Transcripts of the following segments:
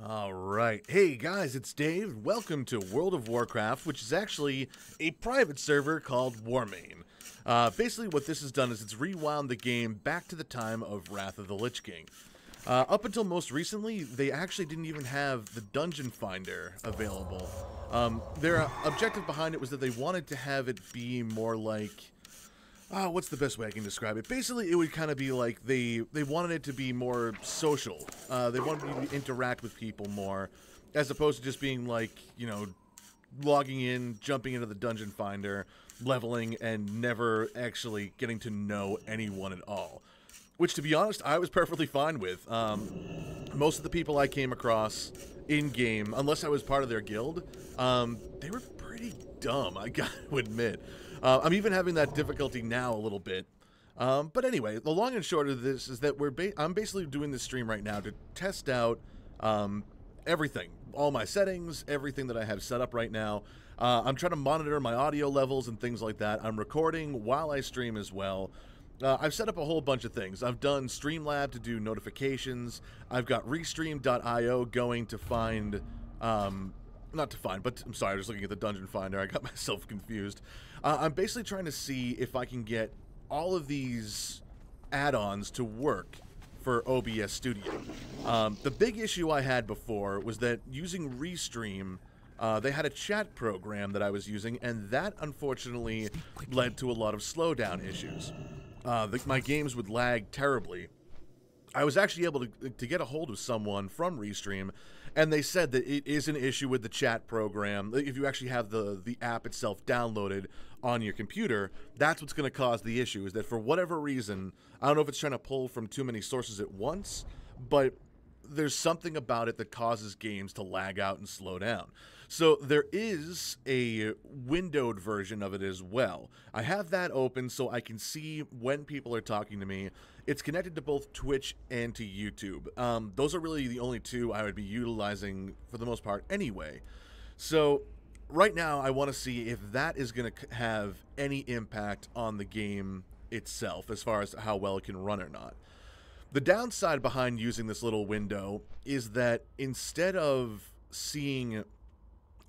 Alright, hey guys, it's Dave. Welcome to World of Warcraft, which is actually a private server called Warmane. Basically what this has done is it's rewound the game back to the time of Wrath of the Lich King. Up until most recently, they actually didn't even have the Dungeon Finder available. Their objective behind it was that they wanted to have it be more like... what's the best way I can describe it? Basically, it would kind of be like they wanted it to be more social. They wanted you to interact with people more, as opposed to just being like, you know, logging in, jumping into the Dungeon Finder, leveling, and never actually getting to know anyone at all. Which, to be honest, I was perfectly fine with. Most of the people I came across in-game, unless I was part of their guild, they were pretty dumb, I gotta admit. I'm even having that difficulty now a little bit. But anyway, the long and short of this is that I'm basically doing this stream right now to test out everything. All my settings, everything that I have set up right now. I'm trying to monitor my audio levels and things like that. I'm recording while I stream as well. I've set up a whole bunch of things. I've done Streamlab to do notifications. I've got Restream.io going to find... not to find, but I'm sorry, I was looking at the Dungeon Finder. I got myself confused. I'm basically trying to see if I can get all of these add-ons to work for OBS Studio. The big issue I had before was that using Restream, they had a chat program that I was using, and that unfortunately led to a lot of slowdown issues. My games would lag terribly. I was actually able to get a hold of someone from Restream, and they said that it is an issue with the chat program. If you actually have the app itself downloaded on your computer, that's what's going to cause the issue, is that for whatever reason, I don't know if it's trying to pull from too many sources at once, but there's something about it that causes games to lag out and slow down. So there is a windowed version of it as well. I have that open so I can see when people are talking to me. It's connected to both Twitch and to YouTube. Those are really the only two I would be utilizing for the most part anyway. So right now I want to see if that is going to have any impact on the game itself as far as how well it can run or not. The downside behind using this little window is that instead of seeing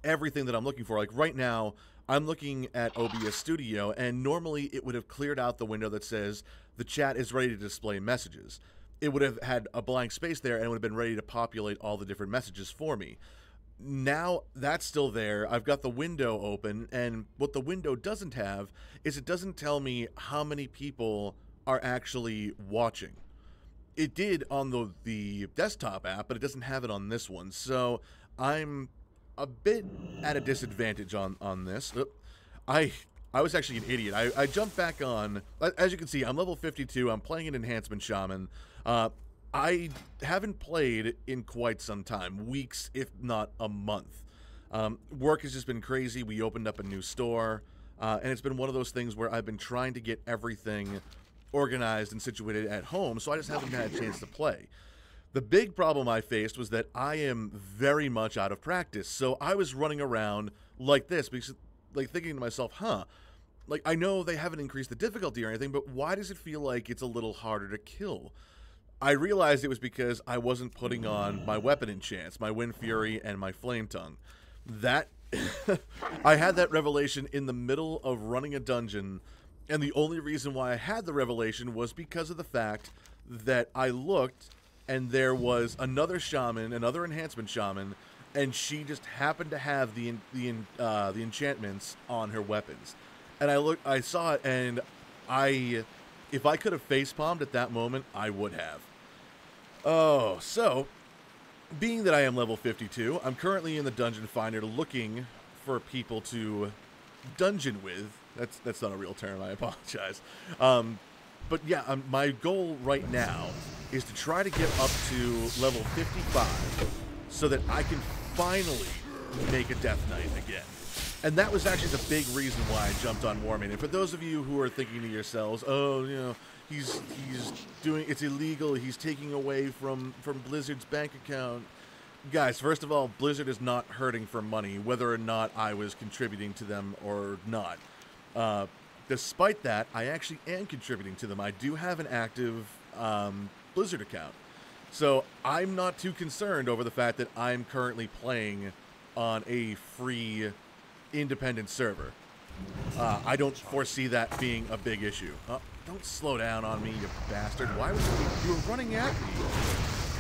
everything that I'm looking for, like right now, I'm looking at OBS Studio, and normally it would have cleared out the window that says the chat is ready to display messages. It would have had a blank space there, and it would have been ready to populate all the different messages for me. Now that's still there. I've got the window open, and what the window doesn't have is it doesn't tell me how many people are actually watching. It did on the desktop app, but it doesn't have it on this one. So I'm a bit at a disadvantage on this. I was actually an idiot. I jumped back on. As you can see, I'm level 52. I'm playing an Enhancement Shaman. I haven't played in quite some time. Weeks, if not a month. Work has just been crazy. We opened up a new store. And it's been one of those things where I've been trying to get everything organized and situated at home, so I just haven't had a chance to play. The big problem I faced was that I am very much out of practice, so I was running around like this, because, like, thinking to myself, like, I know they haven't increased the difficulty or anything, but why does it feel like it's a little harder to kill? I realized it was because I wasn't putting on my weapon enchants, my Wind Fury and my Flame Tongue. That I had that revelation in the middle of running a dungeon. And the only reason why I had the revelation was because of the fact that I looked and there was another shaman, another enhancement shaman, and she just happened to have the enchantments on her weapons. And I saw it, and if I could have facepalmed at that moment, I would have. Oh, so being that I am level 52, I'm currently in the Dungeon Finder looking for people to dungeon with. That's not a real term, I apologize. But yeah, my goal right now is to try to get up to level 55 so that I can finally make a Death Knight again. And that was actually the big reason why I jumped on Warmane. And for those of you who are thinking to yourselves, oh, you know, he's doing, it's illegal, he's taking away from Blizzard's bank account. Guys, first of all, Blizzard is not hurting for money, whether or not I was contributing to them or not. Despite that, I actually am contributing to them. I do have an active Blizzard account. So I'm not too concerned over the fact that I'm currently playing on a free, independent server. I don't foresee that being a big issue. Don't slow down on me, you bastard. Why was you were running at me?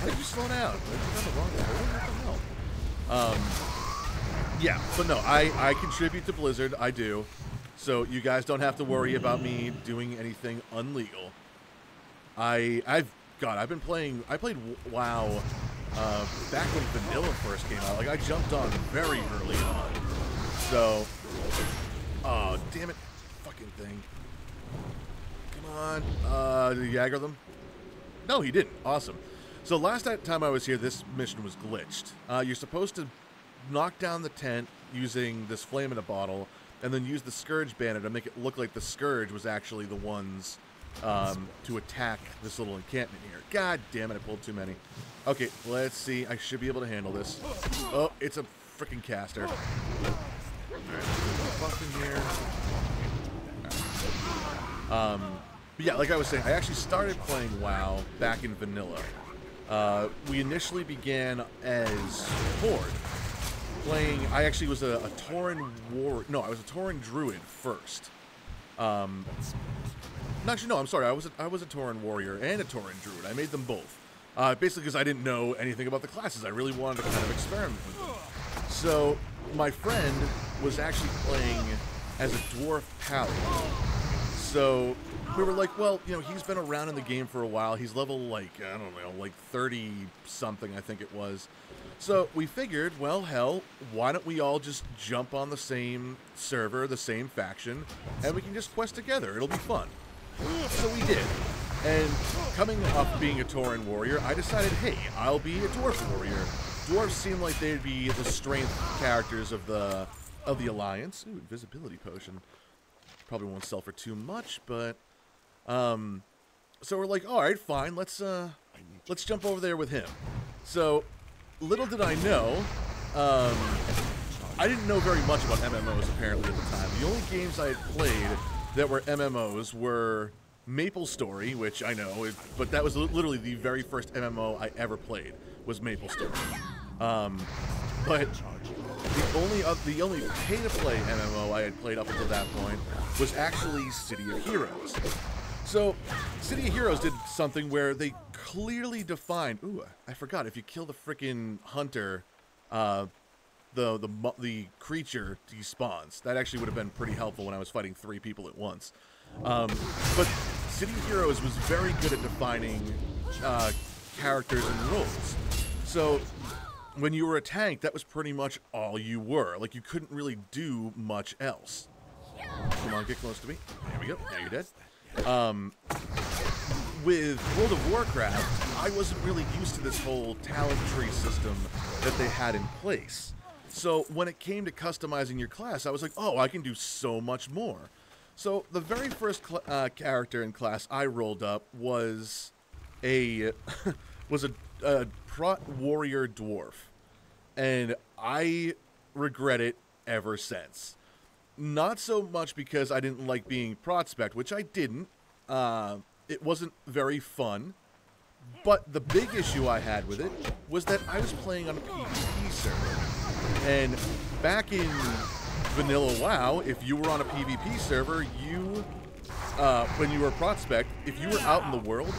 How did you slow down? What the hell? Yeah, but no, I contribute to Blizzard, I do. So you guys don't have to worry about me doing anything unlegal. I've been playing, I played WoW back when Vanilla first came out. Like, I jumped on very early on. So, oh, damn it, fucking thing. Come on, did he aggro them? No, he didn't. Awesome. So last time I was here, this mission was glitched. You're supposed to knock down the tent using this flame in a bottle, and then use the Scourge banner to make it look like the Scourge was actually the ones to attack this little encampment here. God damn it, I pulled too many. Okay, let's see. I should be able to handle this. Oh, it's a freaking caster. Alright, buff in here. But yeah, like I was saying, I actually started playing WoW back in Vanilla. We initially began as Horde. I actually was a Tauren no, I was a Tauren Druid first. Actually, no, I'm sorry. I was a Tauren Warrior and a Tauren Druid. I made them both. Basically because I didn't know anything about the classes. I really wanted to kind of experiment with them. So, my friend was actually playing as a Dwarf Paladin. So, we were like, well, you know, he's been around in the game for a while. He's level, like, I don't know, like 30-something, I think it was. So, we figured, well, hell, why don't we all just jump on the same server, the same faction, and we can just quest together. It'll be fun. So we did. And coming off being a Tauren Warrior, I decided, hey, I'll be a Dwarf Warrior. Dwarves seem like they'd be the strength characters of the Alliance. Ooh, invisibility potion. Probably won't sell for too much, but so we're like, all right, fine, let's jump over there with him. So little did I know, I didn't know very much about MMOs apparently at the time. The only games I had played that were MMOs were MapleStory, which I know, but that was literally the very first MMO I ever played was MapleStory. But the only pay-to-play MMO I had played up until that point was actually City of Heroes. So, City of Heroes did something where they clearly defined, ooh, I forgot, if you kill the frickin' hunter, the creature despawns. That actually would have been pretty helpful when I was fighting 3 people at once. But City of Heroes was very good at defining characters and roles. So, when you were a tank, that was pretty much all you were. Like, you couldn't really do much else. Come on, get close to me. There we go. Now you're dead. With World of Warcraft, I wasn't really used to this whole talent tree system that they had in place. So when it came to customizing your class, I was like, oh, I can do so much more. So the very first character in class I rolled up was a Prot Warrior Dwarf. And I regret it ever since. Not so much because I didn't like being Prospect, which I didn't. It wasn't very fun. But the big issue I had with it was that I was playing on a PvP server. And back in Vanilla WoW, if you were on a PvP server, when you were a Prospect, if you were out in the world,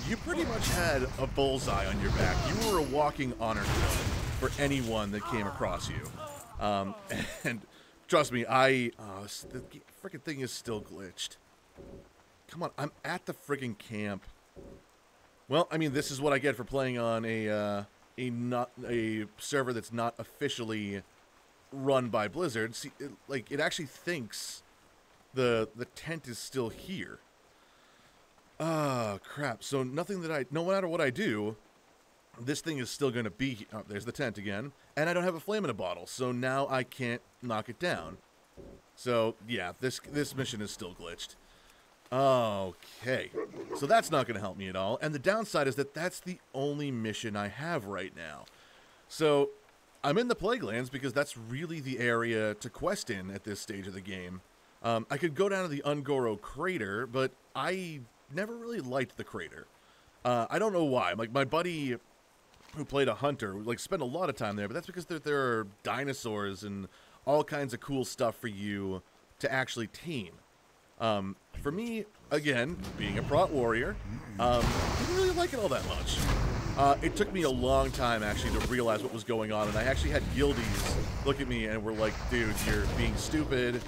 you pretty much had a bullseye on your back. You were a walking honor kill for anyone that came across you. And trust me, the freaking thing is still glitched. Come on, I'm at the friggin' camp. Well, I mean, this is what I get for playing on a server that's not officially run by Blizzard. See, it actually thinks the tent is still here. Oh, crap. So no matter what I do, this thing is still going to be... Oh, there's the tent again. And I don't have a flame in a bottle, so now I can't knock it down. So, yeah, this mission is still glitched. Okay. So that's not going to help me at all. And the downside is that that's the only mission I have right now. So, I'm in the Plaguelands because that's really the area to quest in at this stage of the game. I could go down to the Ungoro Crater, but I never really liked the crater. I don't know why. Like, my buddy who played a hunter, like, spent a lot of time there, but that's because there are dinosaurs and all kinds of cool stuff for you to actually tame. For me, again, being a prot warrior, didn't really like it all that much. It took me a long time, actually, to realize what was going on, and I actually had guildies look at me and were like, dude, you're being stupid.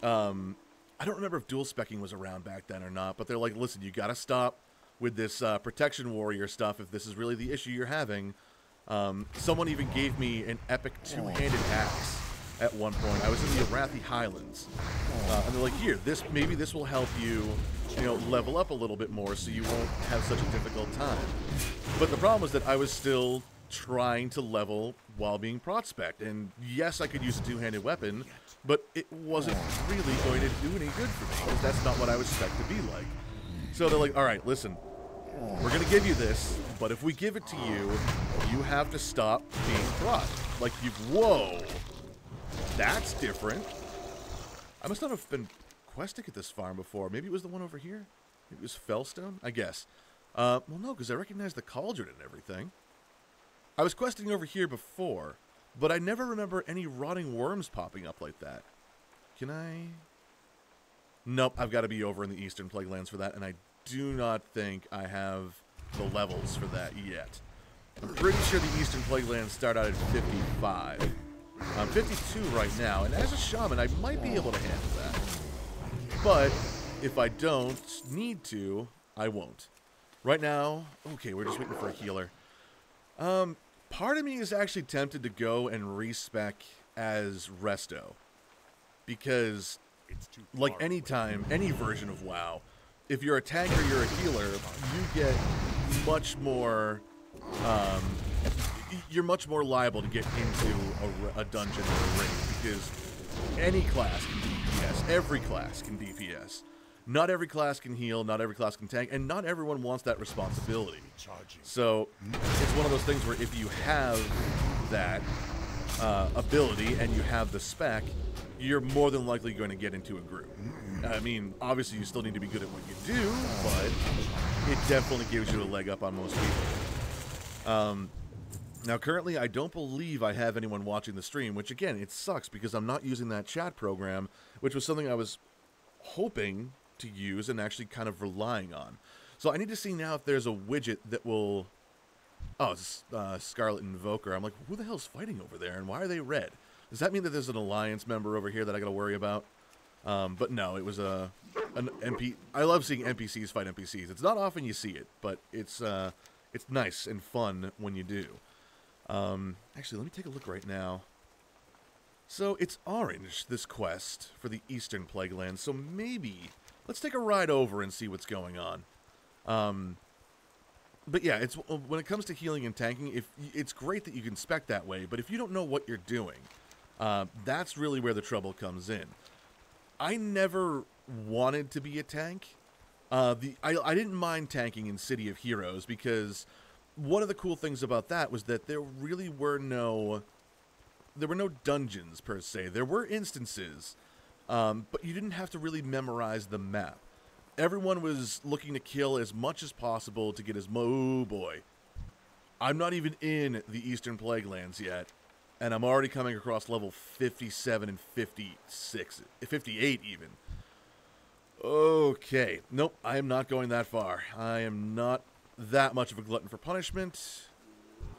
I don't remember if dual specking was around back then or not, but they're like, listen, you gotta stop with this protection warrior stuff if this is really the issue you're having. Someone even gave me an epic two-handed axe at one point. I was in the Arathi Highlands, and they're like, here, maybe this will help you, level up a little bit more so you won't have such a difficult time. But the problem was that I was still trying to level while being prot-spec'd, and yes, I could use a two-handed weapon, but it wasn't really going to do any good for me, because that's not what I was spec'd to be like. So they're like, alright, listen, we're going to give you this, but if we give it to you, you have to stop being prot. Like, whoa, that's different. I must not have been questing at this farm before. Maybe it was the one over here? Maybe it was Fellstone? I guess. Well, no, because I recognize the cauldron and everything. I was questing over here before, but I never remember any rotting worms popping up like that. Can I? Nope, I've got to be over in the Eastern Plaguelands for that, and I do not think I have the levels for that yet. I'm pretty sure the Eastern Plaguelands start out at 55. I'm 52 right now, and as a shaman, I might be able to handle that. But if I don't need to, I won't. Right now, okay, we're just waiting for a healer. Part of me is actually tempted to go and respec as Resto. Because, like any time, any version of WoW, if you're a tank or you're a healer, you get much more, you're much more liable to get into a dungeon or a raid, because any class can DPS, every class can DPS. Not every class can heal, not every class can tank, and not everyone wants that responsibility. So, it's one of those things where if you have that ability and you have the spec, you're more than likely going to get into a group. I mean, obviously you still need to be good at what you do, but it definitely gives you a leg up on most people. Now, currently, I don't believe I have anyone watching the stream, which, again, it sucks because I'm not using that chat program, which was something I was hoping to use and actually kind of relying on. So I need to see now if there's a widget that will... Oh, it's Scarlet Invoker. I'm like, who the hell's fighting over there, and why are they red? Does that mean that there's an Alliance member over here that I gotta worry about? But no, it was an NPC. I love seeing NPCs fight NPCs. It's not often you see it, but it's nice and fun when you do. Actually, let me take a look right now. So, it's orange, this quest, for the Eastern Plaguelands, so maybe... Let's take a ride over and see what's going on. But yeah, when it comes to healing and tanking, it's great that you can spec that way, but if you don't know what you're doing, that's really where the trouble comes in. I never wanted to be a tank. I didn't mind tanking in City of Heroes, because one of the cool things about that was that there really were no dungeons, per se. There were instances, but you didn't have to really memorize the map. Everyone was looking to kill as much as possible to get oh boy. I'm not even in the Eastern Plaguelands yet, and I'm already coming across level 57 and 56, 58 even. Okay, nope, I am not going that far. I am not that much of a glutton for punishment.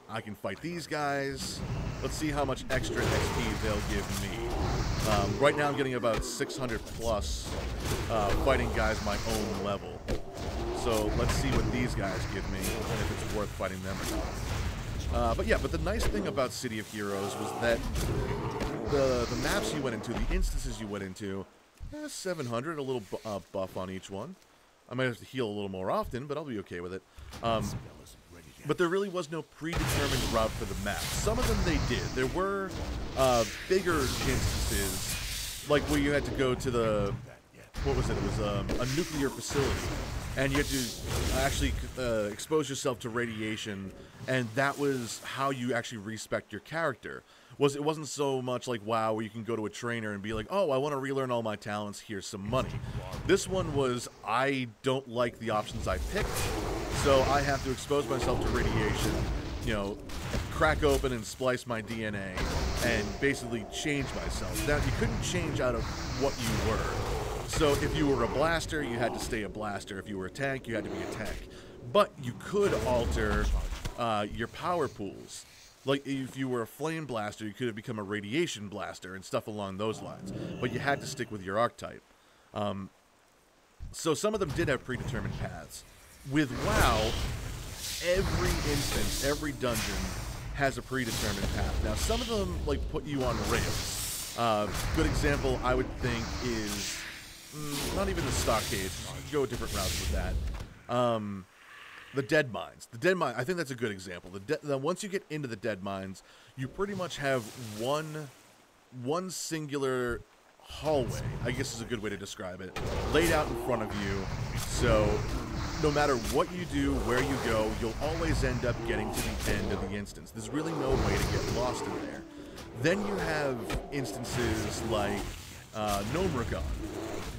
I can fight these guys. Let's see how much extra XP they'll give me. Right now I'm getting about 600 plus fighting guys my own level. So let's see what these guys give me and if it's worth fighting them or not. But the nice thing about City of Heroes was that the maps you went into, the instances you went into, 700, a little buff on each one. I might have to heal a little more often, but I'll be okay with it. But there really was no predetermined route for the map. Some of them they did. There were bigger instances, like where you had to go to the, what was it? It was a nuclear facility, and you had to actually expose yourself to radiation, and that was how you actually respect your character. It wasn't so much like WoW where you can go to a trainer and be like, oh, I want to relearn all my talents, here's some money. This one was, I don't like the options I picked, So I have to expose myself to radiation, you know, crack open and splice my DNA, and basically change myself. Now, you couldn't change out of what you were. So if you were a blaster, you had to stay a blaster. If you were a tank, you had to be a tank. But you could alter your power pools. Like, if you were a flame blaster, you could have become a radiation blaster and stuff along those lines. But you had to stick with your archetype. So some of them did have predetermined paths. With WoW, every instance, every dungeon has a predetermined path. Now, some of them, like, put you on rails. Good example, I would think, is not even the stockades. You can go different routes with that. The dead mines. The dead mine, I think that's a good example. Once you get into the dead mines, you pretty much have one singular hallway, I guess is a good way to describe it, laid out in front of you. So no matter what you do, where you go, you'll always end up getting to the end of the instance. There's really no way to get lost in there. Then you have instances like Nomragon,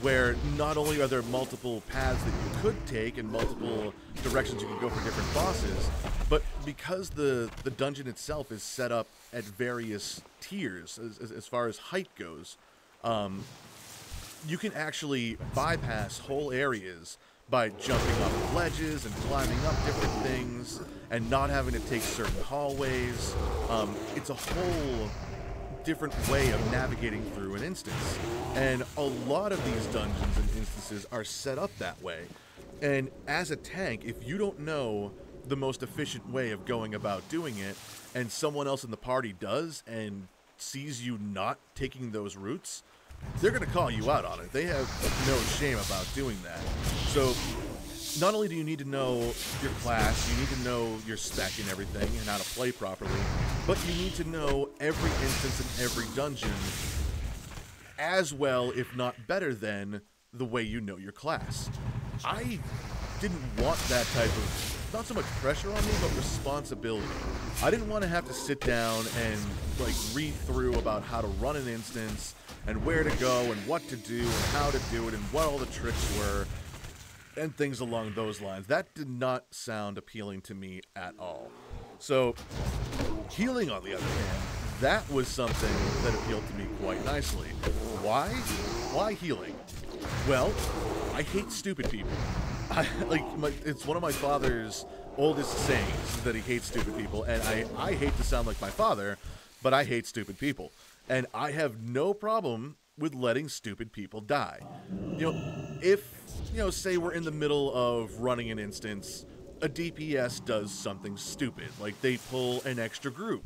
where not only are there multiple paths that you could take and multiple directions you can go for different bosses, but because the dungeon itself is set up at various tiers as far as height goes, you can actually bypass whole areas by jumping off ledges and climbing up different things and not having to take certain hallways. It's a whole different way of navigating through an instance. And a lot of these dungeons and instances are set up that way. And as a tank, if you don't know the most efficient way of going about doing it, and someone else in the party does and sees you not taking those routes, they're going to call you out on it. They have no shame about doing that. So not only do you need to know your class, you need to know your spec and everything and how to play properly, but you need to know every instance in every dungeon as well, if not better than, the way you know your class. I didn't want that type of, not so much pressure on me, but responsibility. I didn't want to have to sit down and like read through about how to run an instance and where to go and what to do and how to do it and what all the tricks were and things along those lines. That did not sound appealing to me at all. So healing, on the other hand, that was something that appealed to me quite nicely. Why? Why healing? Well, I hate stupid people. It's one of my father's oldest sayings that he hates stupid people, and I hate to sound like my father, but I hate stupid people. And I have no problem with letting stupid people die. You know, if, say we're in the middle of running an instance, a DPS does something stupid, like they pull an extra group.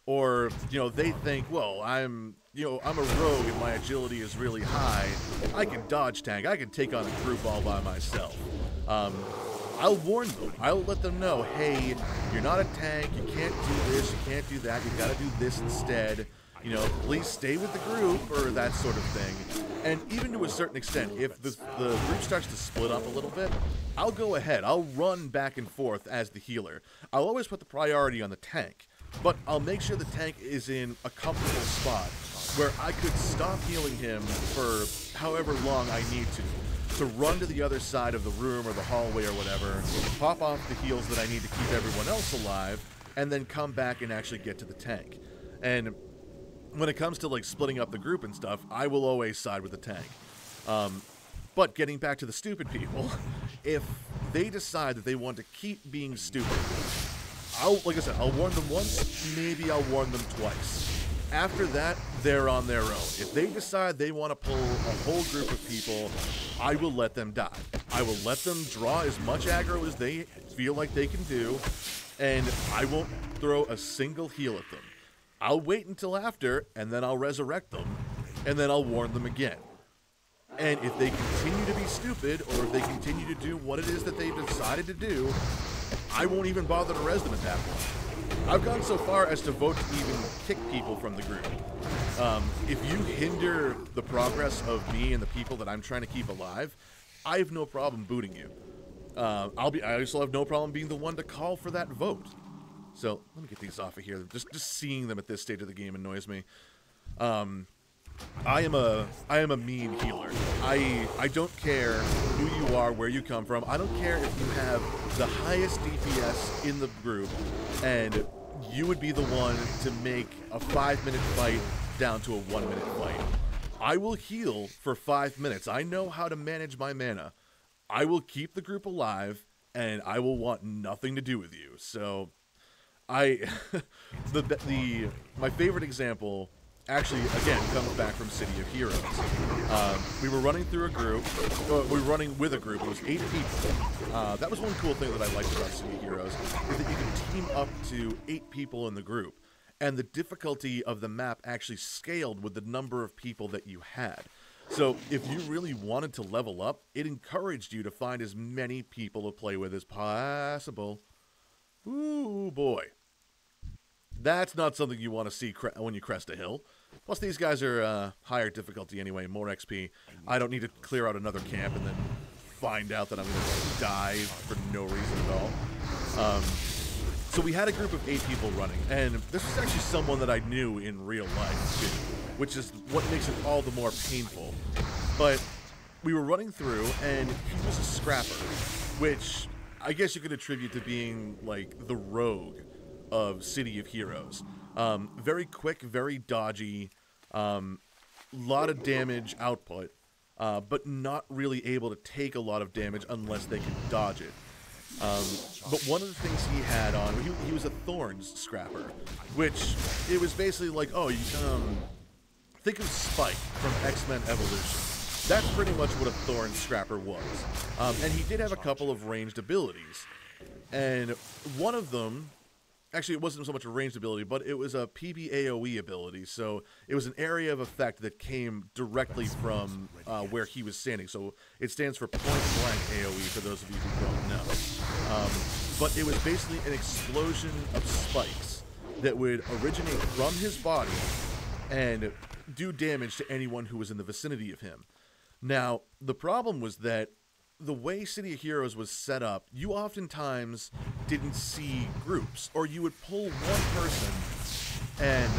Or, they think, well, I'm a rogue and my agility is really high. I can dodge tank. I can take on a group all by myself. I'll warn them. I'll let them know, hey, you're not a tank. You can't do this. You can't do that. You got to do this instead. Please stay with the group, or that sort of thing. And even to a certain extent, if the group starts to split up a little bit, I'll go ahead. I'll run back and forth as the healer. I'll always put the priority on the tank. But I'll make sure the tank is in a comfortable spot where I could stop healing him for however long I need to run to the other side of the room or the hallway or whatever, pop off the heals that I need to keep everyone else alive, and then come back and actually get to the tank. And when it comes to like splitting up the group and stuff, I will always side with the tank. But getting back to the stupid people, if they decide that they want to keep being stupid, like I said, I'll warn them once, maybe I'll warn them twice. After that, they're on their own. If they decide they want to pull a whole group of people, I will let them die. I will let them draw as much aggro as they feel like they can do, and I won't throw a single heal at them. I'll wait until after, and then I'll resurrect them, and then I'll warn them again. And if they continue to be stupid, or if they continue to do what it is that they've decided to do, I won't even bother to res them at that point. I've gone so far as to vote to even kick people from the group. If you hinder the progress of me and the people that I'm trying to keep alive, I have no problem booting you. I also have no problem being the one to call for that vote. So let me get these off of here. Just seeing them at this stage of the game annoys me. I am a mean healer. I don't care who you are, where you come from. I don't care if you have the highest DPS in the group, and you would be the one to make a 5-minute fight down to a 1-minute fight. I will heal for 5 minutes. I know how to manage my mana. I will keep the group alive, and I will want nothing to do with you. So, my favorite example actually, again, comes back from City of Heroes. We were running through a group. We were running with a group. It was 8 people. That was one cool thing that I liked about City of Heroes, is that you can team up to 8 people in the group. And the difficulty of the map actually scaled with the number of people that you had. So if you really wanted to level up, it encouraged you to find as many people to play with as possible. Ooh, boy. That's not something you want to see when you crest a hill. Plus, these guys are higher difficulty anyway, more XP. I don't need to clear out another camp and then find out that I'm going to die for no reason at all. So we had a group of 8 people running, and this was actually someone that I knew in real life, too, which is what makes it all the more painful. But we were running through, and he was a scrapper, which I guess you could attribute to being, like, the rogue of City of Heroes. Very quick, very dodgy, lot of damage output, but not really able to take a lot of damage unless they could dodge it. But one of the things he had on, he was a Thorns scrapper, which it was basically like, oh, you think of Spike from X-Men Evolution. That's pretty much what a Thorn scrapper was. And he did have a couple of ranged abilities, and one of them, actually, it wasn't so much a ranged ability, but it was a PBAOE ability. So it was an area of effect that came directly from where he was standing. So it stands for point blank AOE, for those of you who don't know. But it was basically an explosion of spikes that would originate from his body and do damage to anyone who was in the vicinity of him. Now, the problem was that the way City of Heroes was set up, you oftentimes didn't see groups, or you would pull one person and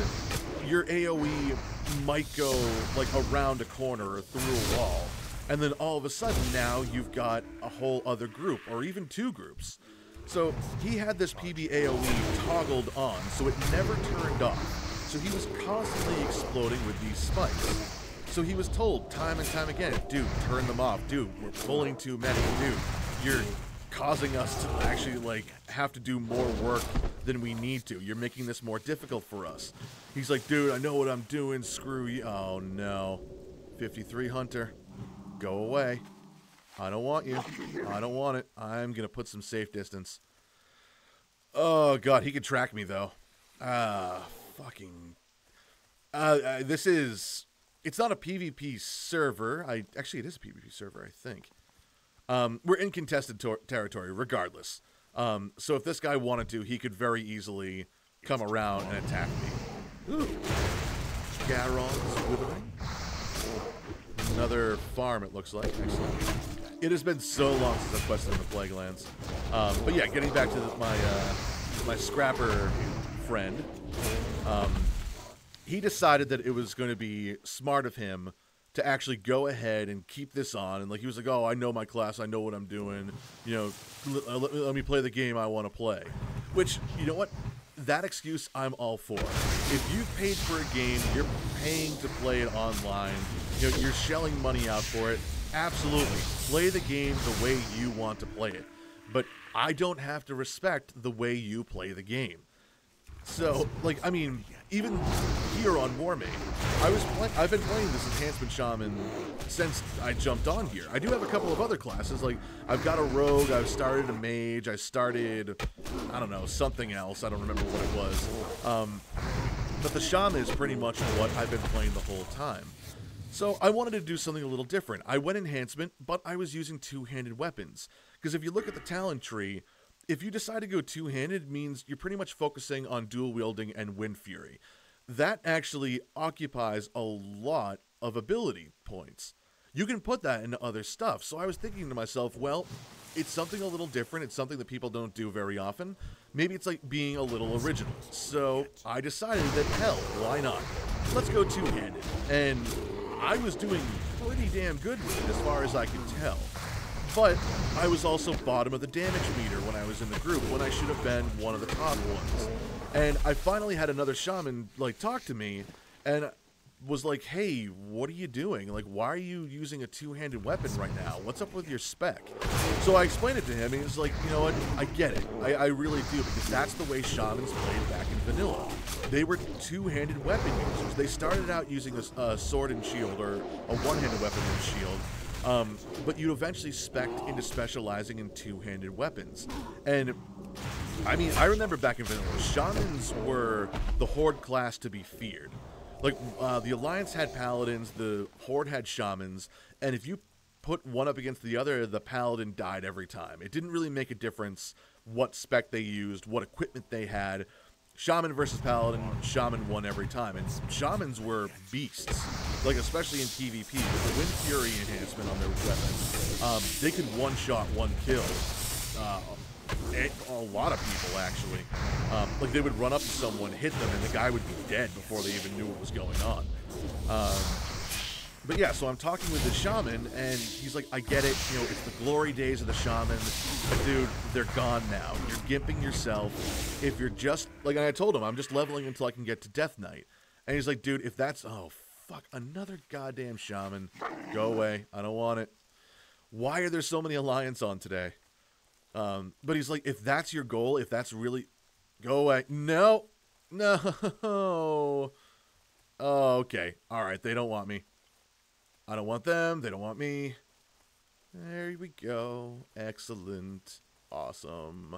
your AoE might go like around a corner or through a wall, and then all of a sudden now you've got a whole other group, or even 2 groups. So he had this PBAOE toggled on, so it never turned off. So he was constantly exploding with these spikes. So he was told time and time again, dude, turn them off. Dude, we're pulling too many. Dude, you're causing us to actually, like, have to do more work than we need to. You're making this more difficult for us. He's like, dude, I know what I'm doing. Screw you. Oh, no. 53 Hunter, go away. I don't want you. I don't want it. I'm going to put some safe distance. Oh, God, he could track me, though. Fucking... this is... It's not a PvP server. Actually, it is a PvP server, I think. We're in contested territory, regardless. So if this guy wanted to, he could very easily come around and attack me. Ooh. Garon's Withering. Another farm, it looks like. Excellent. It has been so long since I've quested in the Plague Lands. But yeah, getting back to my scrapper friend. He decided that it was going to be smart of him to actually go ahead and keep this on. And like he was like, oh, I know my class. I know what I'm doing. You know, let me play the game I want to play. Which, you know what? That excuse I'm all for. If you've paid for a game, you're paying to play it online. You know, you're shelling money out for it. Absolutely. Play the game the way you want to play it. But I don't have to respect the way you play the game. So, like, I mean, even here on Warmane, I've been playing this Enhancement Shaman since I jumped on here. I do have a couple of other classes, like, I've got a Rogue, I've started a Mage, I started, I don't know, something else, I don't remember what it was. But the Shaman is pretty much what I've been playing the whole time. So I wanted to do something a little different. I went Enhancement, but I was using two-handed weapons. Because if you look at the talent tree, if you decide to go two-handed, it means you're pretty much focusing on dual-wielding and Wind Fury. That actually occupies a lot of ability points. You can put that into other stuff. So I was thinking to myself, well, it's something a little different. It's something that people don't do very often. Maybe it's like being a little original. So I decided that, hell, why not? Let's go two-handed. And I was doing pretty damn good with it as far as I could tell. But I was also bottom of the damage meter when I was in the group, when I should have been one of the top ones. And I finally had another shaman, like, talk to me, and was like, hey, what are you doing? Like, why are you using a two-handed weapon right now? What's up with your spec? So I explained it to him, and he was like, you know what, I get it. I really do, because that's the way shamans played back in vanilla. They were two-handed weapon users. They started out using a sword and shield, or a one-handed weapon and shield, but you eventually spec'd into specializing in two-handed weapons. And, I mean, I remember back in vanilla, shamans were the horde class to be feared. Like, the Alliance had paladins, the horde had shamans, and if you put one up against the other, the paladin died every time. It didn't really make a difference what spec they used, what equipment they had. Shaman versus paladin, shaman won every time, and shamans were beasts, like especially in PvP with the Wind Fury enhancement on their weapon. They could one-shot, one-kill a lot of people, actually. Like, they would run up to someone, hit them, and the guy would be dead before they even knew what was going on. But yeah, so I'm talking with the shaman, and he's like, I get it, you know, it's the glory days of the shaman, but dude, they're gone now. You're gimping yourself. If you're just, like, and I told him, I'm just leveling until I can get to Death Knight. And he's like, dude, if that's, oh, fuck, another goddamn shaman. Go away. I don't want it. Why are there so many Alliance on today? But he's like, if that's your goal, if that's really, go away. No. Oh, okay. All right. They don't want me. I don't want them. They don't want me. There we go. Excellent. Awesome.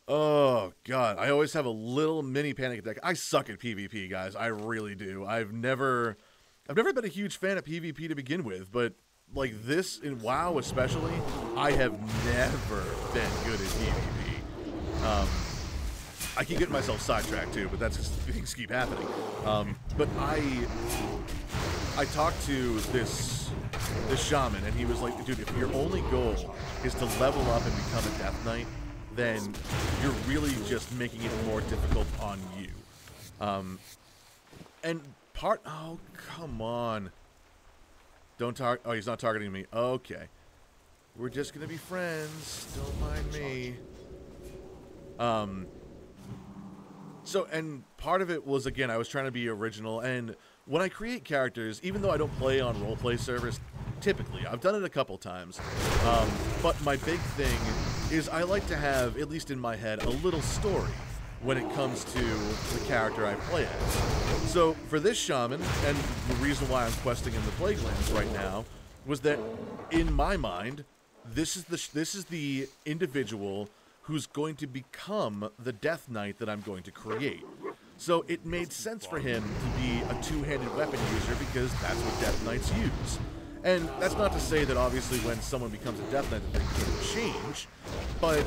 Oh, God. I always have a little mini panic attack. I suck at PvP, guys. I really do. I've never been a huge fan of PvP to begin with, but like this, in WoW especially, I have never been good at PvP. I keep getting myself sidetracked too, but that's just, things keep happening. But I talked to this shaman, and he was like, dude, if your only goal is to level up and become a Death Knight, then you're really just making it more difficult on you. Oh, come on. Don't target. Oh, he's not targeting me. Okay. We're just gonna be friends. Don't mind me. So, and part of it was, again, I was trying to be original, and when I create characters, even though I don't play on roleplay servers, typically, I've done it a couple times, but my big thing is I like to have, at least in my head, a little story when it comes to the character I play as. So, for this shaman, and the reason why I'm questing in the Plaguelands right now, was that, in my mind, this is the individual who's going to become the Death Knight that I'm going to create. So it made sense for him to be a two-handed weapon user because that's what Death Knights use. And that's not to say that obviously when someone becomes a Death Knight that they can change, but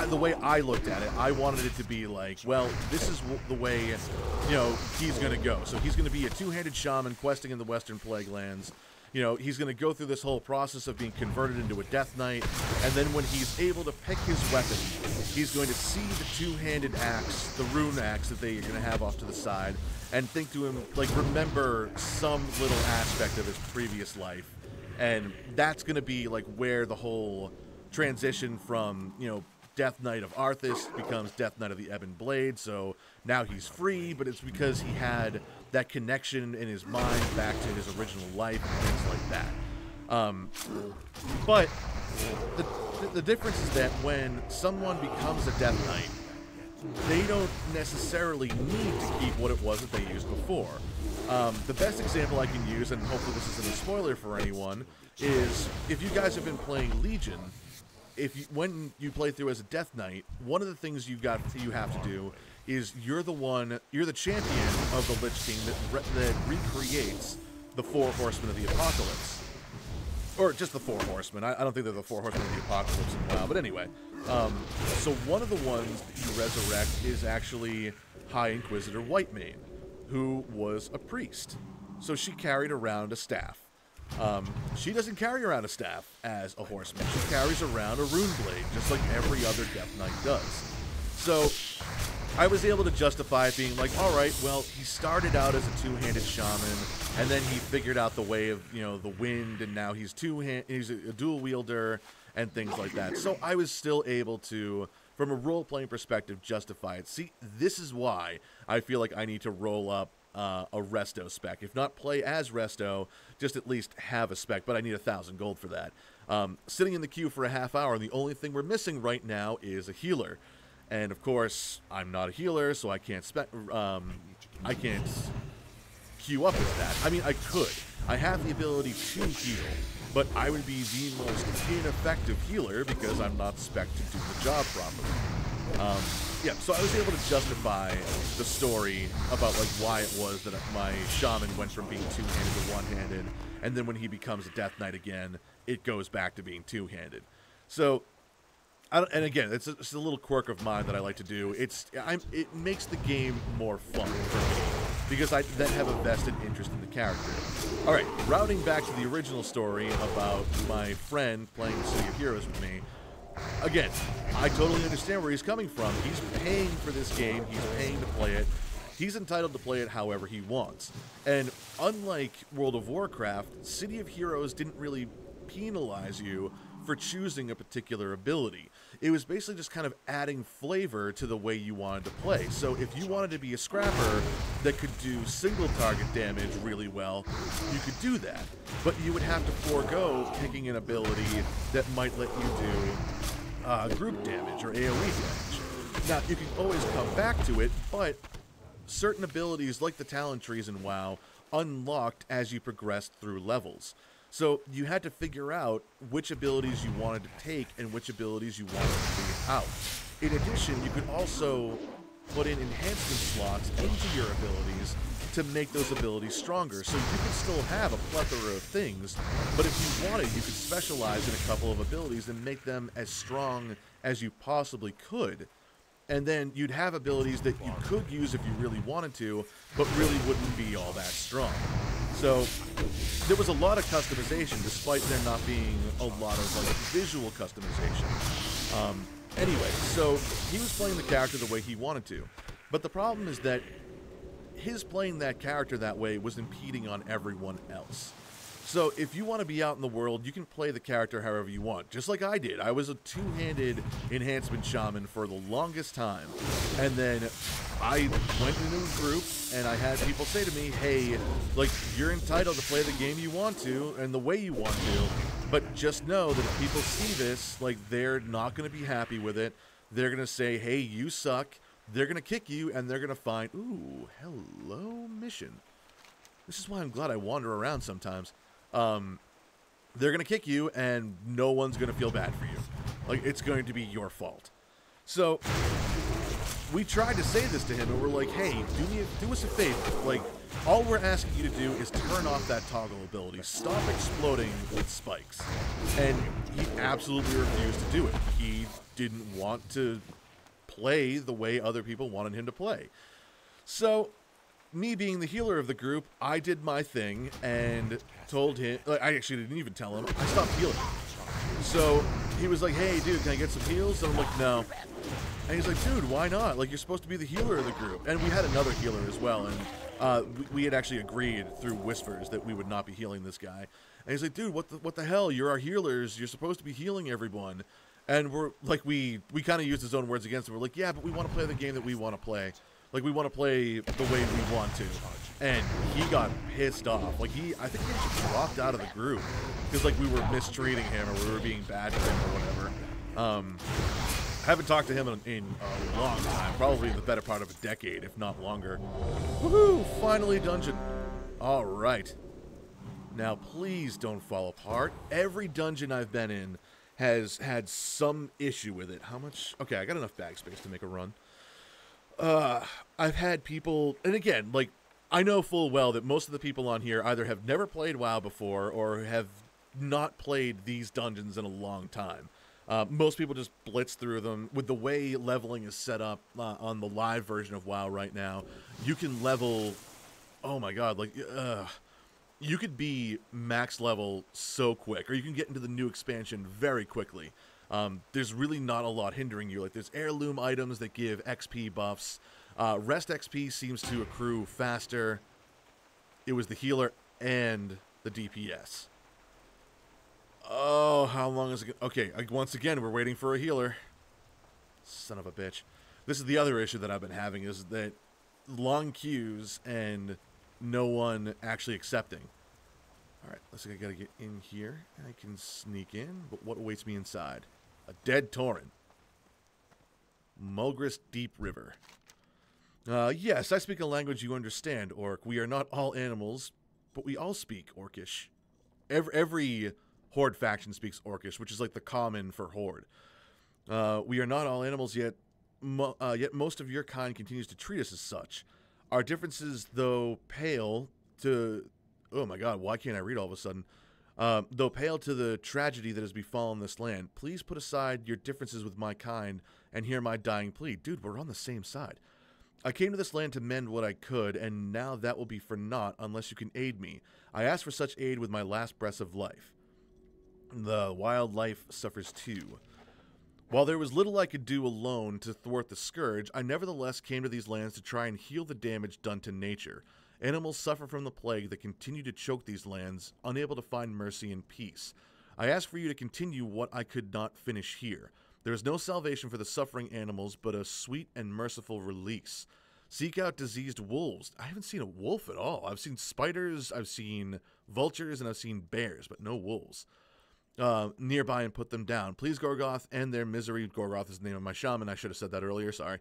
the way I looked at it, I wanted it to be like, well, this is the way, you know, he's going to go. So he's going to be a two-handed shaman questing in the Western Plaguelands. You know, he's going to go through this whole process of being converted into a Death Knight, and then when he's able to pick his weapon, he's going to see the two-handed axe, the rune axe that they're going to have off to the side, and think to him, like, remember some little aspect of his previous life. And that's going to be, like, where the whole transition from, you know, Death Knight of Arthas becomes Death Knight of the Ebon Blade, so now he's free, but it's because he had that connection in his mind back to his original life and things like that. But the difference is that when someone becomes a Death Knight, they don't necessarily need to keep what it was that they used before. The best example I can use, and hopefully this isn't a spoiler for anyone, is if you guys have been playing Legion, when you play through as a Death Knight, one of the things you have to do is you're the champion of the Lich King that recreates the Four Horsemen of the Apocalypse. Or just the Four Horsemen. I don't think they're the Four Horsemen of the Apocalypse in WoW, but anyway. So one of the ones that you resurrect is actually High Inquisitor Warmane, who was a priest. So she carried around a staff. She doesn't carry around a staff as a horseman. She carries around a rune blade, just like every other Death Knight does. So, I was able to justify it being like, all right, well, he started out as a two-handed shaman, and then he figured out the way of, the wind, and now he's he's a dual wielder and things like that. So I was still able to, from a role-playing perspective, justify it. See, this is why I feel like I need to roll up a resto spec. If not play as resto, just at least have a spec, but I need 1,000 gold for that. Sitting in the queue for a half hour, and the only thing we're missing right now is a healer. And of course, I'm not a healer, so I can't queue up as that. I mean, I could. I have the ability to heal, but I would be the most ineffective healer because I'm not spec'd to do the job properly. Yeah, so I was able to justify the story about like why it was that my shaman went from being two-handed to one-handed, and then when he becomes a Death Knight again, it goes back to being two-handed. So. And again, it's a little quirk of mine that I like to do. It makes the game more fun for me because I then have a vested interest in the character. All right, routing back to the original story about my friend playing the City of Heroes with me. Again, I totally understand where he's coming from. He's paying for this game. He's paying to play it. He's entitled to play it however he wants. And unlike World of Warcraft, City of Heroes didn't really penalize you for choosing a particular ability. It was basically just kind of adding flavor to the way you wanted to play. So if you wanted to be a scrapper that could do single target damage really well, you could do that. But you would have to forego picking an ability that might let you do group damage or AoE damage. Now, you can always come back to it, but certain abilities like the talent trees in WoW unlocked as you progressed through levels. So you had to figure out which abilities you wanted to take and which abilities you wanted to leave out. In addition, you could also put in enhancement slots into your abilities to make those abilities stronger. So you could still have a plethora of things, but if you wanted, you could specialize in a couple of abilities and make them as strong as you possibly could. And then you'd have abilities that you could use if you really wanted to, but really wouldn't be all that strong. So there was a lot of customization, despite there not being a lot of like visual customization. Anyway, so he was playing the character the way he wanted to, but the problem is that his playing that character that way was impeding on everyone else. So if you want to be out in the world, you can play the character however you want, just like I did. I was a two-handed enhancement shaman for the longest time, and then I went into a group, and I had people say to me, hey, like, you're entitled to play the game you want to, and the way you want to, but just know that if people see this, like, they're not going to be happy with it. They're going to say, hey, you suck. They're going to kick you, and they're going to find, ooh, hello, mission. This is why I'm glad I wander around sometimes. They're going to kick you, and no one's going to feel bad for you. Like, it's going to be your fault. So we tried to say this to him, and we're like, hey, do us a favor. Like, all we're asking you to do is turn off that toggle ability. Stop exploding with spikes. And he absolutely refused to do it. He didn't want to play the way other people wanted him to play. So me being the healer of the group, I did my thing and told him, like, I actually didn't even tell him, I stopped healing. So he was like, hey, dude, can I get some heals? And I'm like, no. And he's like, dude, why not? Like, you're supposed to be the healer of the group. And we had another healer as well, and we had actually agreed through whispers that we would not be healing this guy. And he's like, dude, what the hell? You're our healers. You're supposed to be healing everyone. And we're like, we kind of used his own words against him. We're like, yeah, but we want to play the game that we want to play. Like, we want to play the way we want to. And he got pissed off. Like, I think he actually dropped out of the group because, like, we were mistreating him or we were being bad to him or whatever. I haven't talked to him in a long time, probably the better part of a decade, if not longer. Woohoo! Finally dungeon. All right. Now, please don't fall apart. Every dungeon I've been in has had some issue with it. How much? Okay, I got enough bag space to make a run. I've had people, and again, like, I know full well that most of the people on here either have never played WoW before or have not played these dungeons in a long time. Most people just blitz through them. With the way leveling is set up on the live version of WoW right now, you can level, oh my god, like, you could be max level so quick, or you can get into the new expansion very quickly. there's really not a lot hindering you. Like, there's heirloom items that give XP buffs. Rest XP seems to accrue faster. It was the healer and the DPS. Oh, how long is it? Okay, once again, we're waiting for a healer. Son of a bitch. This is the other issue that I've been having, is that long queues and no one actually accepting. Alright, looks like I gotta get in here. I can sneak in, but what awaits me inside? A dead Tauren. Mulgris Deep River. Yes, I speak a language you understand, Orc. We are not all animals, but we all speak Orcish. Every Horde faction speaks Orcish, which is like the common for Horde. We are not all animals, yet most of your kind continues to treat us as such. Our differences, though pale to... Oh my god, why can't I read all of a sudden? Though pale to the tragedy that has befallen this land, please put aside your differences with my kind and hear my dying plea. Dude, we're on the same side. I came to this land to mend what I could, and now that will be for naught unless you can aid me. I ask for such aid with my last breaths of life. The wildlife suffers too. While there was little I could do alone to thwart the scourge, I nevertheless came to these lands to try and heal the damage done to nature. Animals suffer from the plague that continue to choke these lands, unable to find mercy and peace. I ask for you to continue what I could not finish here. There is no salvation for the suffering animals, but a sweet and merciful release. Seek out diseased wolves. I haven't seen a wolf at all. I've seen spiders, I've seen vultures, and I've seen bears, but no wolves. Nearby and put them down. Please, Gorgoth, end their misery. Gorgoth is the name of my shaman. I should have said that earlier, sorry.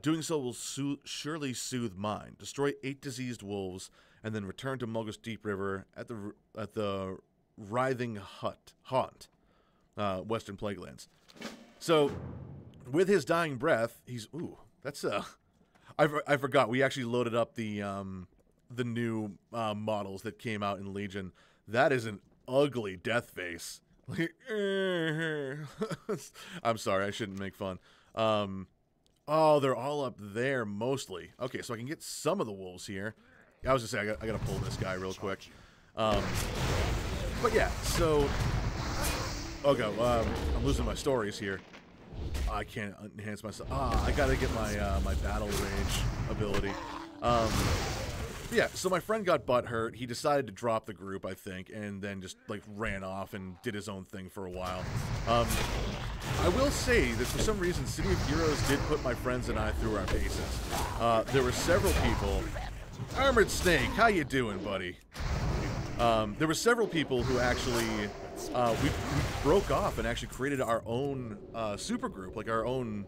Doing so will surely soothe mine. Destroy 8 diseased wolves, and then return to Mulgus Deep River at the Writhing Haunt, Western Plaguelands. So, with his dying breath, he's... Ooh, that's... I forgot. We actually loaded up the new models that came out in Legion. That is an ugly death face. Like, I'm sorry, I shouldn't make fun. Oh, they're all up there, mostly. Okay, so I can get some of the wolves here. I was gonna say, I gotta pull this guy real quick. But yeah, so... Okay, I'm losing my stories here. I can't enhance myself. I gotta get my my battle rage ability. Yeah, so my friend got butthurt. He decided to drop the group, I think, and then just like ran off and did his own thing for a while. I will say that for some reason, City of Heroes did put my friends and I through our paces. There were several people. Armored Snake, how you doing, buddy? There were several people who actually we broke off and actually created our own super group, like our own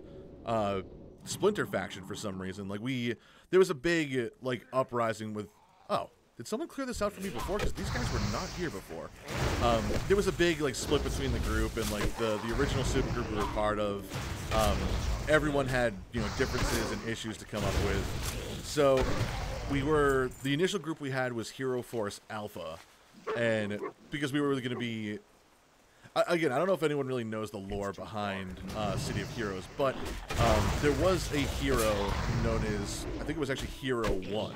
splinter faction for some reason. Like there was a big like uprising with. Oh, did someone clear this out for me before? Because these guys were not here before. There was a big like split between the group and like the original super group we were part of. Everyone had differences and issues to come up with. So the initial group we had was Hero Force Alpha, and because we were really going to be. Again, I don't know if anyone really knows the lore behind City of Heroes, but there was a hero known as, I think it was actually Hero 1,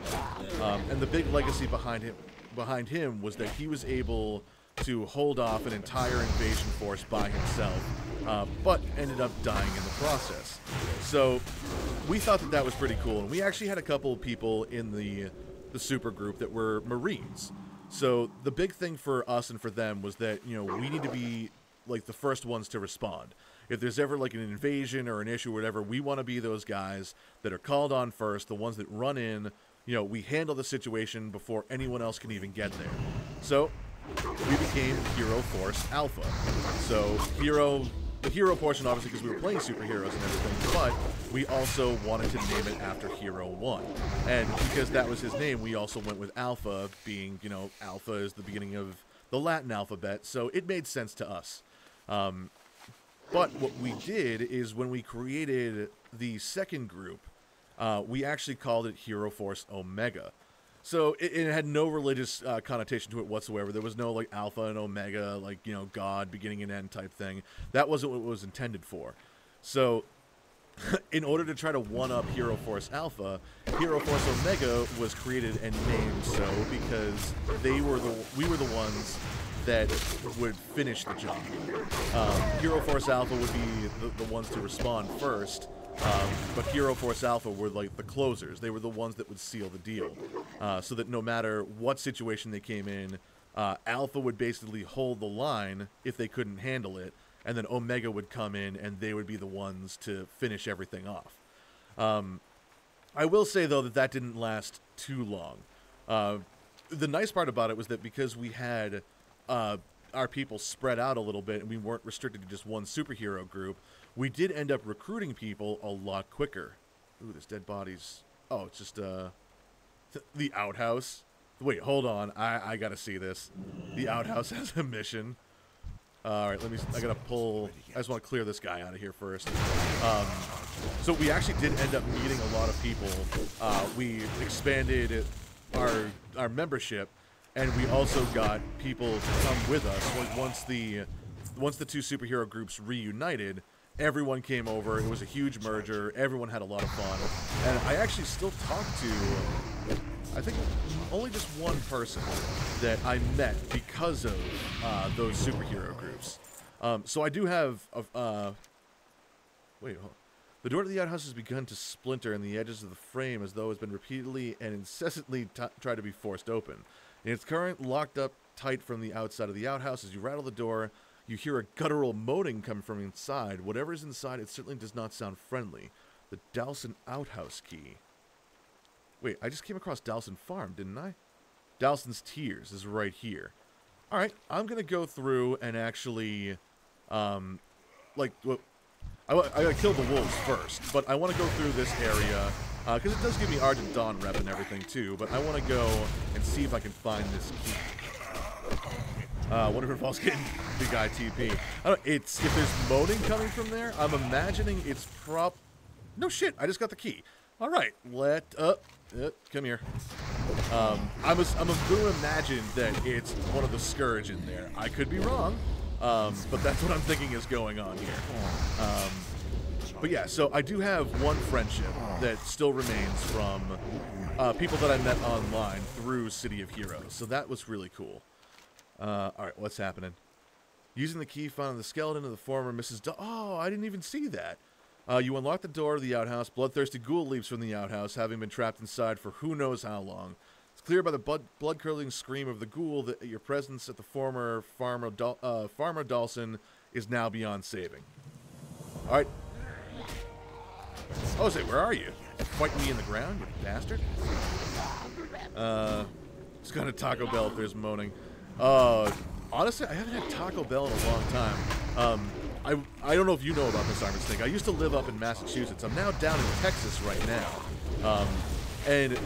and the big legacy behind him was that he was able to hold off an entire invasion force by himself, but ended up dying in the process. So we thought that was pretty cool, and we actually had a couple of people in the super group that were Marines. So the big thing for us and for them was that, we need to be like the first ones to respond. If there's ever like an invasion or an issue or whatever, we want to be those guys that are called on first, the ones that run in, we handle the situation before anyone else can even get there. So we became Hero Force Alpha. So the hero portion, obviously, because we were playing superheroes and everything, but we also wanted to name it after Hero 1. And because that was his name, we also went with Alpha, being, Alpha is the beginning of the Latin alphabet, so it made sense to us. But what we did is when we created the second group, we actually called it Hero Force Omega. So it had no religious connotation to it whatsoever. There was no like alpha and omega, like God, beginning and end type thing. That wasn't what it was intended for. So in order to try to one-up Hero Force Alpha, Hero Force Omega was created and named so because we were the ones that would finish the job. Hero Force Alpha would be the ones to respond first, but Hero Force Alpha were like the closers. They were the ones that would seal the deal, so that no matter what situation they came in, Alpha would basically hold the line if they couldn't handle it, and then Omega would come in and they would be the ones to finish everything off. I will say, though, that didn't last too long. The nice part about it was that because we had our people spread out a little bit and we weren't restricted to just one superhero group, we did end up recruiting people a lot quicker. Ooh, there's dead bodies. Oh, it's just the outhouse. Wait, hold on. I gotta see this. The outhouse has a mission. Alright, I gotta pull... I just want to clear this guy out of here first. So we actually did end up meeting a lot of people. We expanded our membership, and we also got people to come with us. Once the two superhero groups reunited, everyone came over. It was a huge merger. Everyone had a lot of fun. And I actually still talk to, I think, only just one person that I met because of those superhero groups. So I do have... wait, hold on. The door to the outhouse has begun to splinter, and the edges of the frame as though it has been repeatedly and incessantly tried to be forced open. In its current, locked up tight from the outside of the outhouse. As you rattle the door, you hear a guttural moaning come from inside. Whatever is inside, it certainly does not sound friendly. The Dalson outhouse key. Wait, I just came across Dalson Farm, didn't I? Dalson's Tears is right here. Alright, I'm going to go through and actually, I gotta kill the wolves first, but I want to go through this area, because it does give me Argent Dawn rep and everything too, but I want to go and see if I can find this key. Wonder if it involves getting big guy TP. I don't, if there's moaning coming from there, I'm imagining it's no shit, I just got the key. Alright, come here. I'm going to imagine that it's one of the Scourge in there. I could be wrong, but that's what I'm thinking is going on here. But yeah, so I do have one friendship that still remains from people that I met online through City of Heroes. So that was really cool. Alright, what's happening? Using the key found in the skeleton of the former Mrs. Oh, I didn't even see that. You unlock the door of the outhouse. Bloodthirsty ghoul leaps from the outhouse, having been trapped inside for who knows how long. It's clear by the blood-curdling scream of the ghoul that your presence at the former Farmer Dawson is now beyond saving. Alright. Oh, say, where are you? Fighting me in the ground, you bastard? Just got a Taco Bell if there's moaning. Honestly, I haven't had Taco Bell in a long time. I don't know if you know about this, Iron Snake. I used to live up in Massachusetts. I'm now down in Texas right now. And,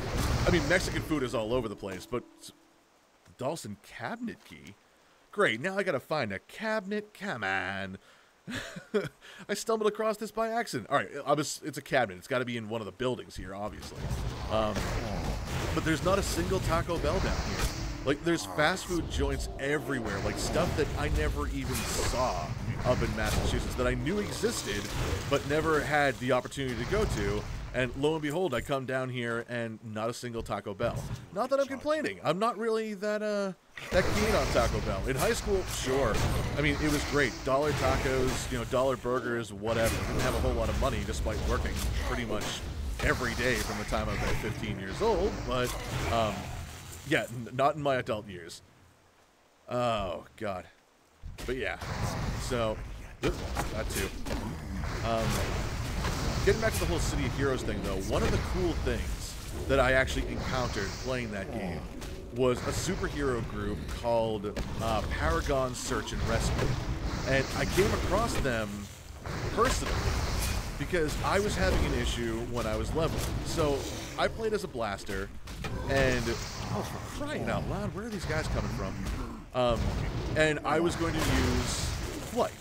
I mean, Mexican food is all over the place, but the Dawson cabinet key? Great, now I gotta find a cabinet? Come on. I stumbled across this by accident. Alright, it's a cabinet. It's gotta be in one of the buildings here, obviously. But there's not a single Taco Bell down here. Like, there's fast food joints everywhere, like stuff that I never even saw up in Massachusetts that I knew existed, but never had the opportunity to go to. And lo and behold, I come down here and not a single Taco Bell. Not that I'm complaining. I'm not really that keen on Taco Bell. In high school, sure. I mean, it was great. Dollar tacos, dollar burgers, whatever. Didn't have a whole lot of money despite working pretty much every day from the time I was about 15 years old. But, yeah, not in my adult years. Oh, God. But yeah. So, that too. Getting back to the whole City of Heroes thing, though, one of the cool things that I actually encountered playing that game was a superhero group called Paragon Search and Rescue. And I came across them personally because I was having an issue when I was leveling. So I played as a blaster, and oh, for crying out loud, where are these guys coming from? And I was going to use flight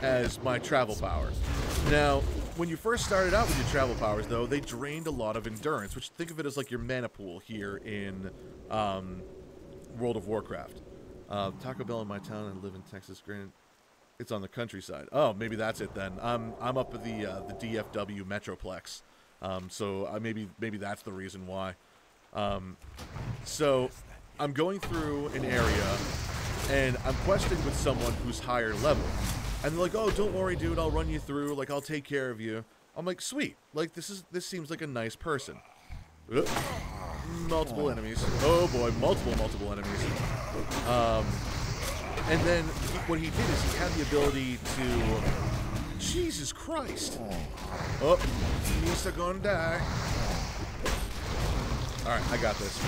as my travel power. Now, when you first started out with your travel powers, though, they drained a lot of endurance, which think of it as like your mana pool here in World of Warcraft. Taco Bell in my town and live in Texas. Granted, It's on the countryside. Oh, maybe that's it then. I'm up at the DFW Metroplex, so maybe that's the reason why. So I'm going through an area, and I'm questing with someone who's higher level, and they're like, "Oh, don't worry, dude. I'll run you through. Like, I'll take care of you." I'm like, "Sweet. Like, this seems like a nice person." Multiple enemies. Oh boy, multiple enemies. And then what he did is he had the ability to... Jesus Christ. Oh, Misa gonna die. Alright, I got this.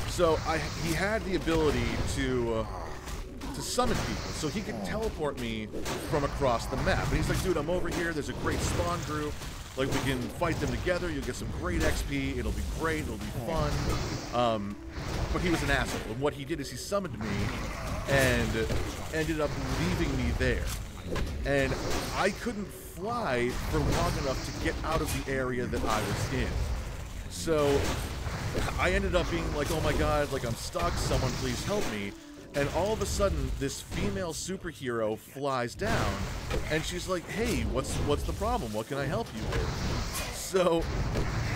So he had the ability to summon people, so he could teleport me from across the map. And he's like, dude, I'm over here, there's a great spawn group. Like, we can fight them together, you'll get some great XP, it'll be great, it'll be fun. But he was an asshole, and what he did is he summoned me and ended up leaving me there. And I couldn't fly for long enough to get out of the area that I was in. So I ended up being like, oh my god, like, I'm stuck, someone please help me. And all of a sudden, this female superhero flies down, and she's like, hey, what's the problem? What can I help you with? So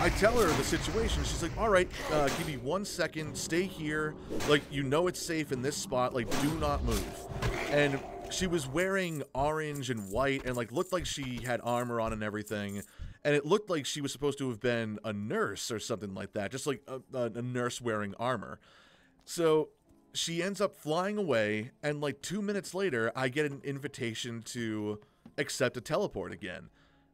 I tell her the situation. She's like, all right, give me 1 second, stay here. Like, you know it's safe in this spot. Like, do not move. And she was wearing orange and white and, like, looked like she had armor on and everything. And it looked like she was supposed to have been a nurse or something like that, just like a nurse wearing armor. So she ends up flying away, and like 2 minutes later, I get an invitation to accept a teleport again.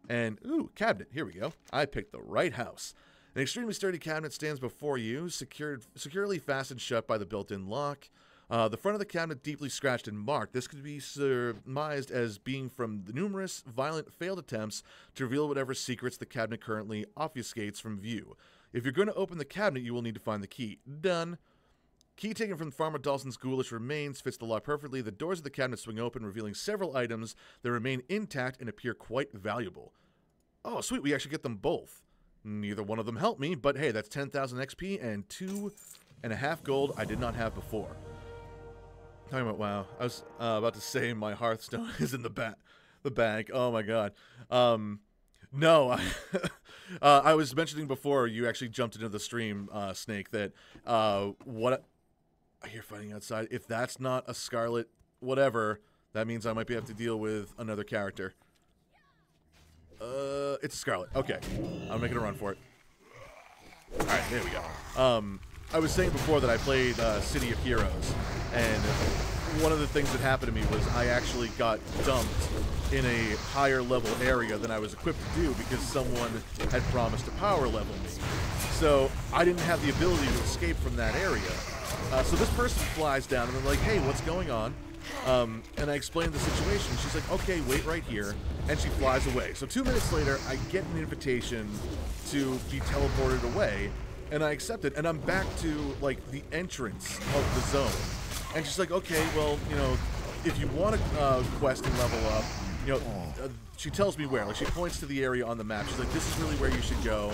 And, ooh, cabinet, here we go. I picked the right house. An extremely sturdy cabinet stands before you, securely fastened shut by the built-in lock. The front of the cabinet deeply scratched and marked. This could be surmised as being from the numerous, violent, failed attempts to reveal whatever secrets the cabinet currently obfuscates from view. If you're going to open the cabinet, you will need to find the key. Done. Key taken from Farmer Dawson's ghoulish remains fits the lock perfectly. The doors of the cabinet swing open, revealing several items that remain intact and appear quite valuable. Oh, sweet, we actually get them both. Neither one of them helped me, but hey, that's 10,000 XP and 2.5 gold I did not have before. Talking about, wow, I was about to say my Hearthstone is in the bag. Oh my god. No, I was mentioning before you actually jumped into the stream, Snake, that I hear fighting outside. If that's not a Scarlet whatever, that means I might be able to deal with another character. It's a Scarlet. Okay, I'm making a run for it. All right, there we go. I was saying before that I played City of Heroes, and one of the things that happened to me was I actually got dumped in a higher level area than I was equipped to do because someone had promised to power level me. So I didn't have the ability to escape from that area. So this person flies down and they're like, hey, what's going on? And I explained the situation. She's like, okay, wait right here. And she flies away. So 2 minutes later, I get an invitation to be teleported away. And I accept it. And I'm back to, like, the entrance of the zone. And she's like, okay, well, you know, if you want to quest and level up, you know, she tells me where. Like, she points to the area on the map. She's like, this is really where you should go.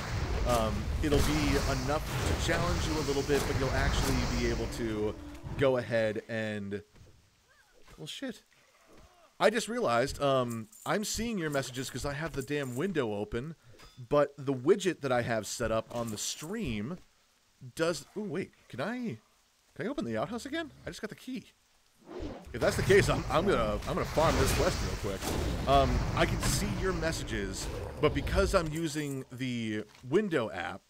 It'll be enough to challenge you a little bit, but you'll actually be able to go ahead and... Well, shit. I just realized I'm seeing your messages because I have the damn window open, but the widget that I have set up on the stream does... Ooh, wait. Can I open the outhouse again? I just got the key. If that's the case, I'm gonna farm this quest real quick. I can see your messages, but because I'm using the window app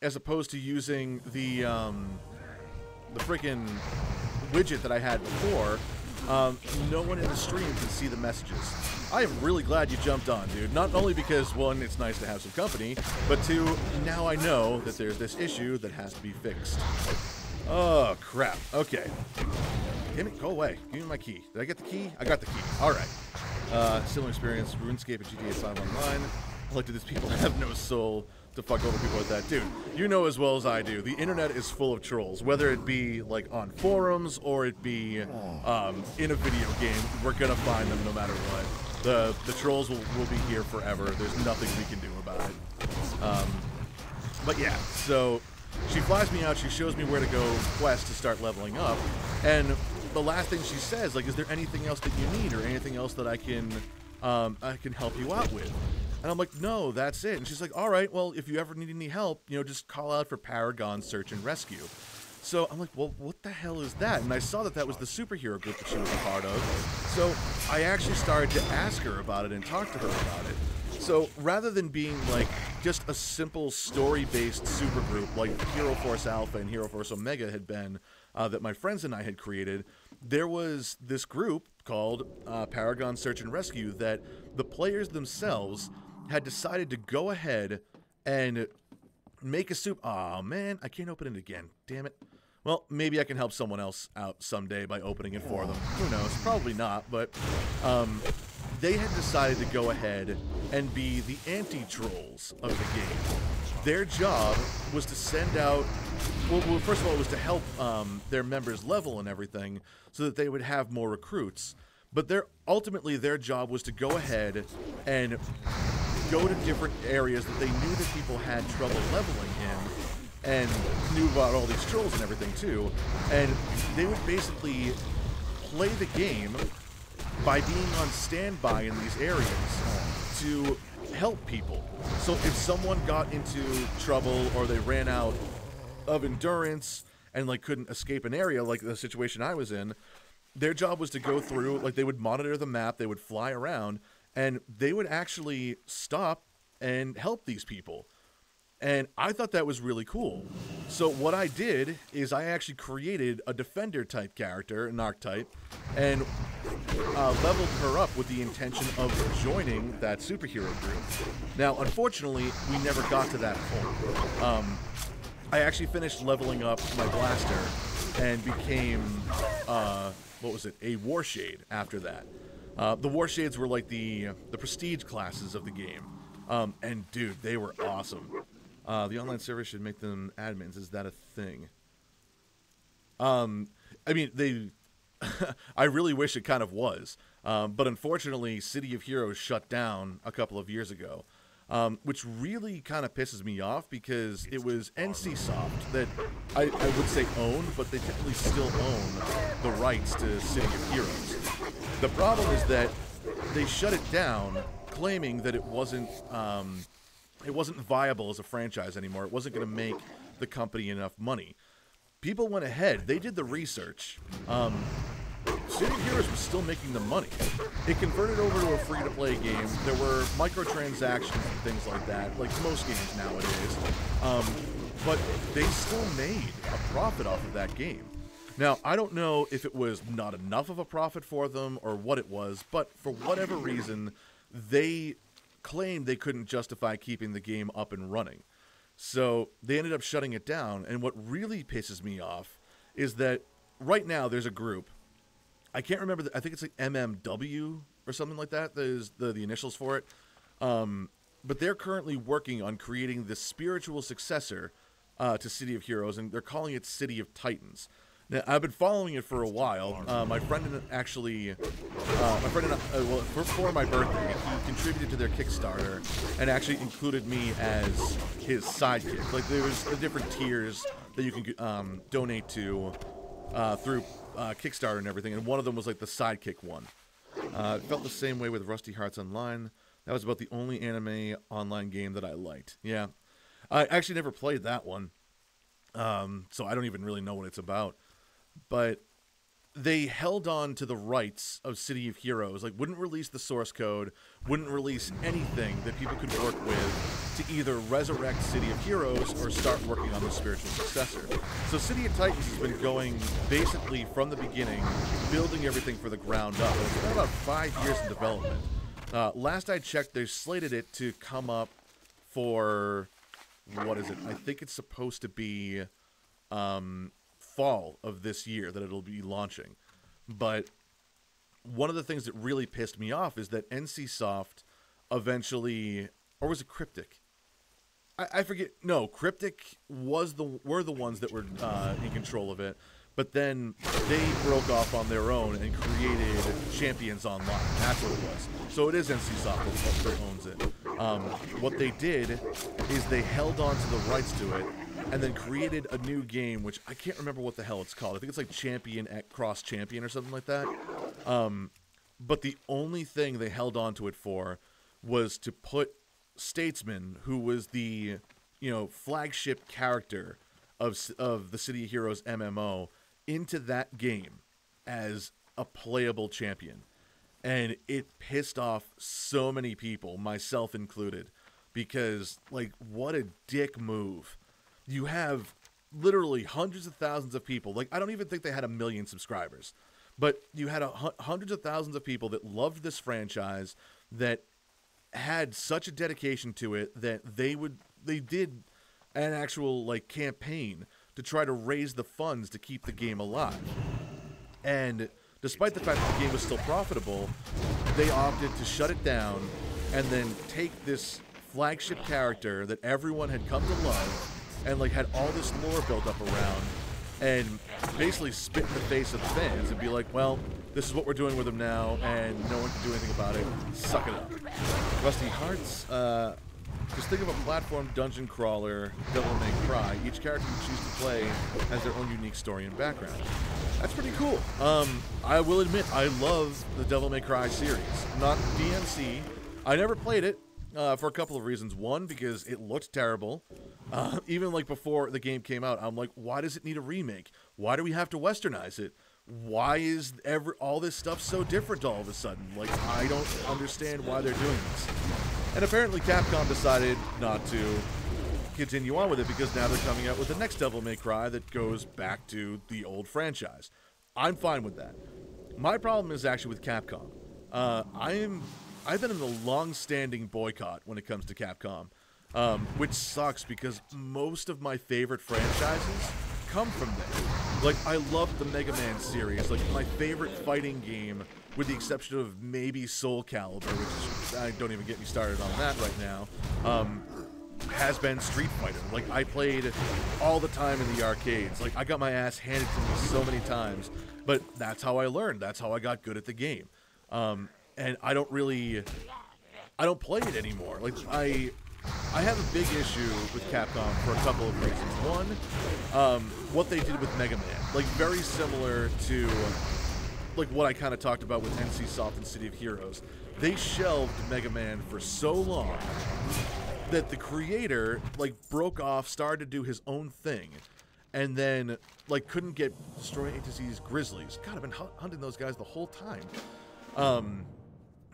as opposed to using the freaking widget that I had before, no one in the stream can see the messages. I am really glad you jumped on, dude. Not only because, one, it's nice to have some company, but two, now I know that there's this issue that has to be fixed. Oh, crap. Okay. Damn it, go away. Give me my key. Did I get the key? I got the key. Alright. Similar experience, RuneScape and GTA 5 Online. I like that these people have no soul to fuck over people like that. Dude, you know as well as I do, the internet is full of trolls. Whether it be, like, on forums or it be in a video game, we're gonna find them no matter what. The trolls will be here forever. There's nothing we can do about it. But yeah, so... She flies me out, she shows me where to go quest to start leveling up, and the last thing she says, like, is there anything else that you need or anything else that I can help you out with? And I'm like, no, that's it. And she's like, all right, well, if you ever need any help, you know, just call out for Paragon Search and Rescue. So I'm like, well, what the hell is that? And I saw that that was the superhero group that she was a part of. So I actually started to ask her about it and talk to her about it. So rather than being like just a simple story-based supergroup like Hero Force Alpha and Hero Force Omega had been, that my friends and I had created, there was this group called Paragon Search and Rescue that the players themselves had decided to go ahead and make a oh man, I can't open it again, damn it. Well, maybe I can help someone else out someday by opening it for them. Who knows, probably not, but they had decided to go ahead and be the anti-trolls of the game. Their job was to send out, well, first of all, it was to help their members level and everything so that they would have more recruits. But ultimately their job was to go ahead and go to different areas that they knew that people had trouble leveling in and knew about all these trolls and everything too. And they would basically play the game by being on standby in these areas to help people. So if someone got into trouble or they ran out of endurance and like couldn't escape an area like the situation I was in, their job was to go through, like they would monitor the map, they would fly around, and they would actually stop and help these people. And I thought that was really cool. So what I did is I actually created a defender type character, an archetype, and leveled her up with the intention of joining that superhero group. Now, unfortunately, we never got to that point. I actually finished leveling up my blaster and became, what was it, a Warshade after that. The Warshades were like the prestige classes of the game. And dude, they were awesome. The online server should make them admins. Is that a thing? I mean, I really wish it kind of was. But unfortunately, City of Heroes shut down a couple of years ago. Which really kind of pisses me off because it was NCSoft that I would say owned, but they technically still own the rights to City of Heroes. The problem is that they shut it down, claiming that it wasn't viable as a franchise anymore. It wasn't going to make the company enough money. People went ahead. They did the research. City of Heroes was still making the money. It converted over to a free-to-play game. There were microtransactions and things like that, like most games nowadays. But they still made a profit off of that game. Now, I don't know if it was not enough of a profit for them or what it was, but for whatever reason, they claimed they couldn't justify keeping the game up and running. So they ended up shutting it down, and what really pisses me off is that right now there's a group. I can't remember, I think it's like MMW or something like that. There's the initials for it. But they're currently working on creating the spiritual successor to City of Heroes, and they're calling it City of Titans. Now, I've been following it for a while. My friend actually, for my birthday, he contributed to their Kickstarter and actually included me as his sidekick. Like, there was the different tiers that you can donate to through Kickstarter and everything, and one of them was like the sidekick one. It felt the same way with Rusty Hearts Online. That was about the only anime online game that I liked. Yeah, I actually never played that one, so I don't even really know what it's about. But they held on to the rights of City of Heroes, like wouldn't release the source code, wouldn't release anything that people could work with to either resurrect City of Heroes or start working on the spiritual successor. So City of Titans has been going basically from the beginning, building everything for the ground up. It's been about 5 years in development. Last I checked, they slated it to come up for, what is it? I think it's supposed to be fall of this year that it'll be launching. But one of the things that really pissed me off is that NCSoft eventually, or was it Cryptic? I forget. No, Cryptic were the ones that were in control of it, but then they broke off on their own and created Champions Online. That's what it was. So it is NCSoft that owns it. What they did is they held on to the rights to it, and then created a new game, which I can't remember what the hell it's called. I think it's like Champion at Cross Champion or something like that. But the only thing they held on to it for was to put Statesman, who was the, flagship character of the City of Heroes MMO, into that game as a playable champion. And it pissed off so many people, myself included, because, what a dick move. You have literally hundreds of thousands of people. I don't even think they had 1 million subscribers. But you had hundreds of thousands of people that loved this franchise, that had such a dedication to it that they did an actual campaign to try to raise the funds to keep the game alive. And despite the fact that the game was still profitable, they opted to shut it down and then take this flagship character that everyone had come to love and had all this lore built up around, and basically spit in the face of the fans and be like, well, this is what we're doing with him now, and no one can do anything about it. Suck it up. Rusty Hearts, just think of a platform dungeon crawler, Devil May Cry. Each character you choose to play has their own unique story and background. That's pretty cool. I will admit, I love the Devil May Cry series. Not DMC. I never played it for a couple of reasons. One, because it looked terrible. Even before the game came out, I'm like, why does it need a remake? Why do we have to westernize it? Why is all this stuff so different all of a sudden? I don't understand why they're doing this. And apparently Capcom decided not to continue on with it, because now they're coming out with the next Devil May Cry that goes back to the old franchise. I'm fine with that. My problem is actually with Capcom. I've been in a long-standing boycott when it comes to Capcom. Which sucks, because most of my favorite franchises come from there. I love the Mega Man series. My favorite fighting game, with the exception of maybe Soul Calibur, which don't even get me started on that right now, has been Street Fighter. I played all the time in the arcades. I got my ass handed to me so many times, but that's how I learned. That's how I got good at the game. And I don't play it anymore. I have a big issue with Capcom for a couple of reasons. One, what they did with Mega Man. Very similar to what I kind of talked about with NCSoft and City of Heroes. They shelved Mega Man for so long that the creator, broke off, started to do his own thing, and then, couldn't get Destroy A to Z's Grizzlies. God, I've been hunting those guys the whole time.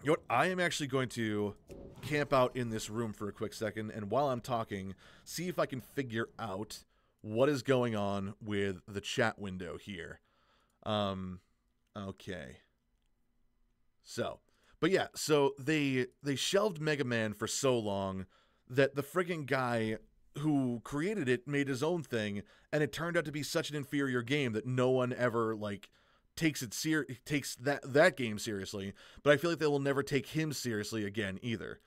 You know what? I am actually going to camp out in this room for a quick second, and while I'm talking, see if I can figure out what is going on with the chat window here. Okay. But yeah, so they shelved Mega Man for so long that the friggin' guy who created it made his own thing, and it turned out to be such an inferior game that no one ever, takes that game seriously. But I feel like they will never take him seriously again either.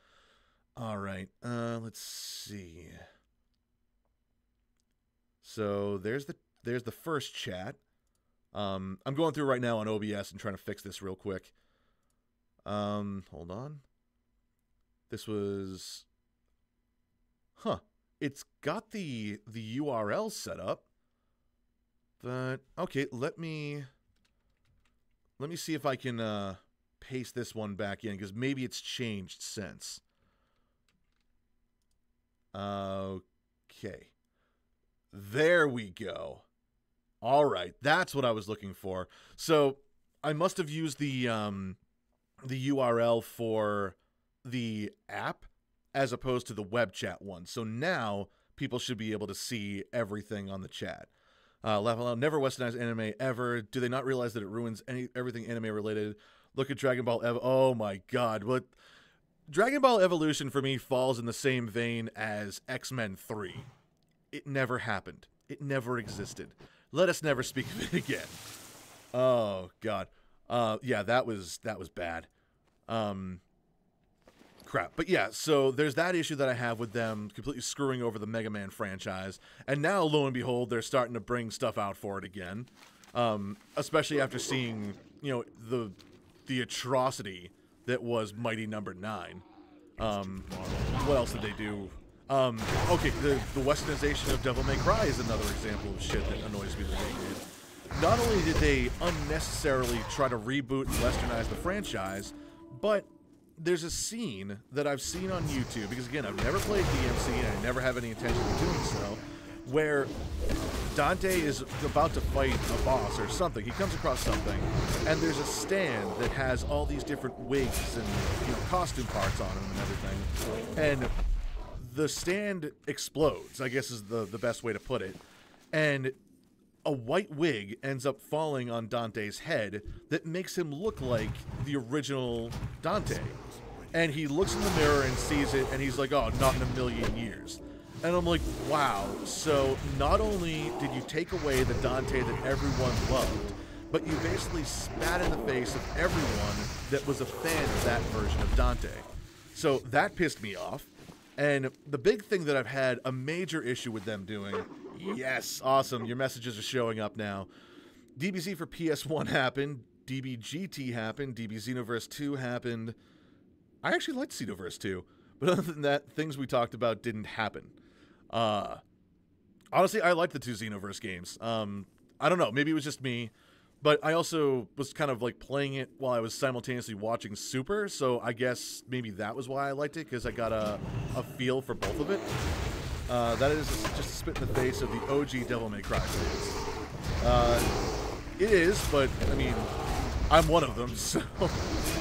All right, let's see. So there's the first chat. I'm going through right now on OBS and trying to fix this real quick. Hold on. This was, it's got the URL set up, but okay. Let me see if I can paste this one back in, because maybe it's changed since. Okay. There we go. All right, that's what I was looking for. So I must have used the URL for the app as opposed to the web chat one. So now people should be able to see everything on the chat. Never westernized anime ever. Do they not realize that it ruins everything anime related? Look at Dragon Ball Ev. Oh my god. What? Dragon Ball Evolution for me falls in the same vein as X-Men 3. It never happened. It never existed. Let us never speak of it again. Oh god. Yeah, that was bad. Crap. But yeah, so there's that issue that I have with them completely screwing over the Mega Man franchise. And now, lo and behold, they're starting to bring stuff out for it again. Especially after seeing, the atrocity that was Mighty Number 9. What else did they do? Okay, the westernization of Devil May Cry is another example of shit that annoys me that they did. Not only did they unnecessarily try to reboot and westernize the franchise, but there's a scene that I've seen on YouTube, because again, I've never played DMC and I never have any intention of doing so, where Dante is about to fight a boss or something. He comes across something, and there's a stand that has all these different wigs and, you know, costume parts on them and everything. And the stand explodes, I guess is the best way to put it. And a white wig ends up falling on Dante's head that makes him look like the original Dante. And he looks in the mirror and sees it, and he's like, oh, not in a million years. And I'm like, wow, so not only did you take away the Dante that everyone loved, but you basically spat in the face of everyone that was a fan of that version of Dante. So that pissed me off. And the big thing that I've had a major issue with them doing, yes, awesome, your messages are showing up now. DBZ for PS1 happened, DBGT happened, DB Xenoverse 2 happened. I actually liked Xenoverse 2, but other than that, things we talked about didn't happen. Honestly, I liked the two Xenoverse games. I don't know, maybe it was just me, but I also was kind of like playing it while I was simultaneously watching Super, so I guess maybe that was why I liked it, because I got a feel for both of it. That is just a spit in the face of the OG Devil May Cry fans. It is, but I mean, I'm one of them, so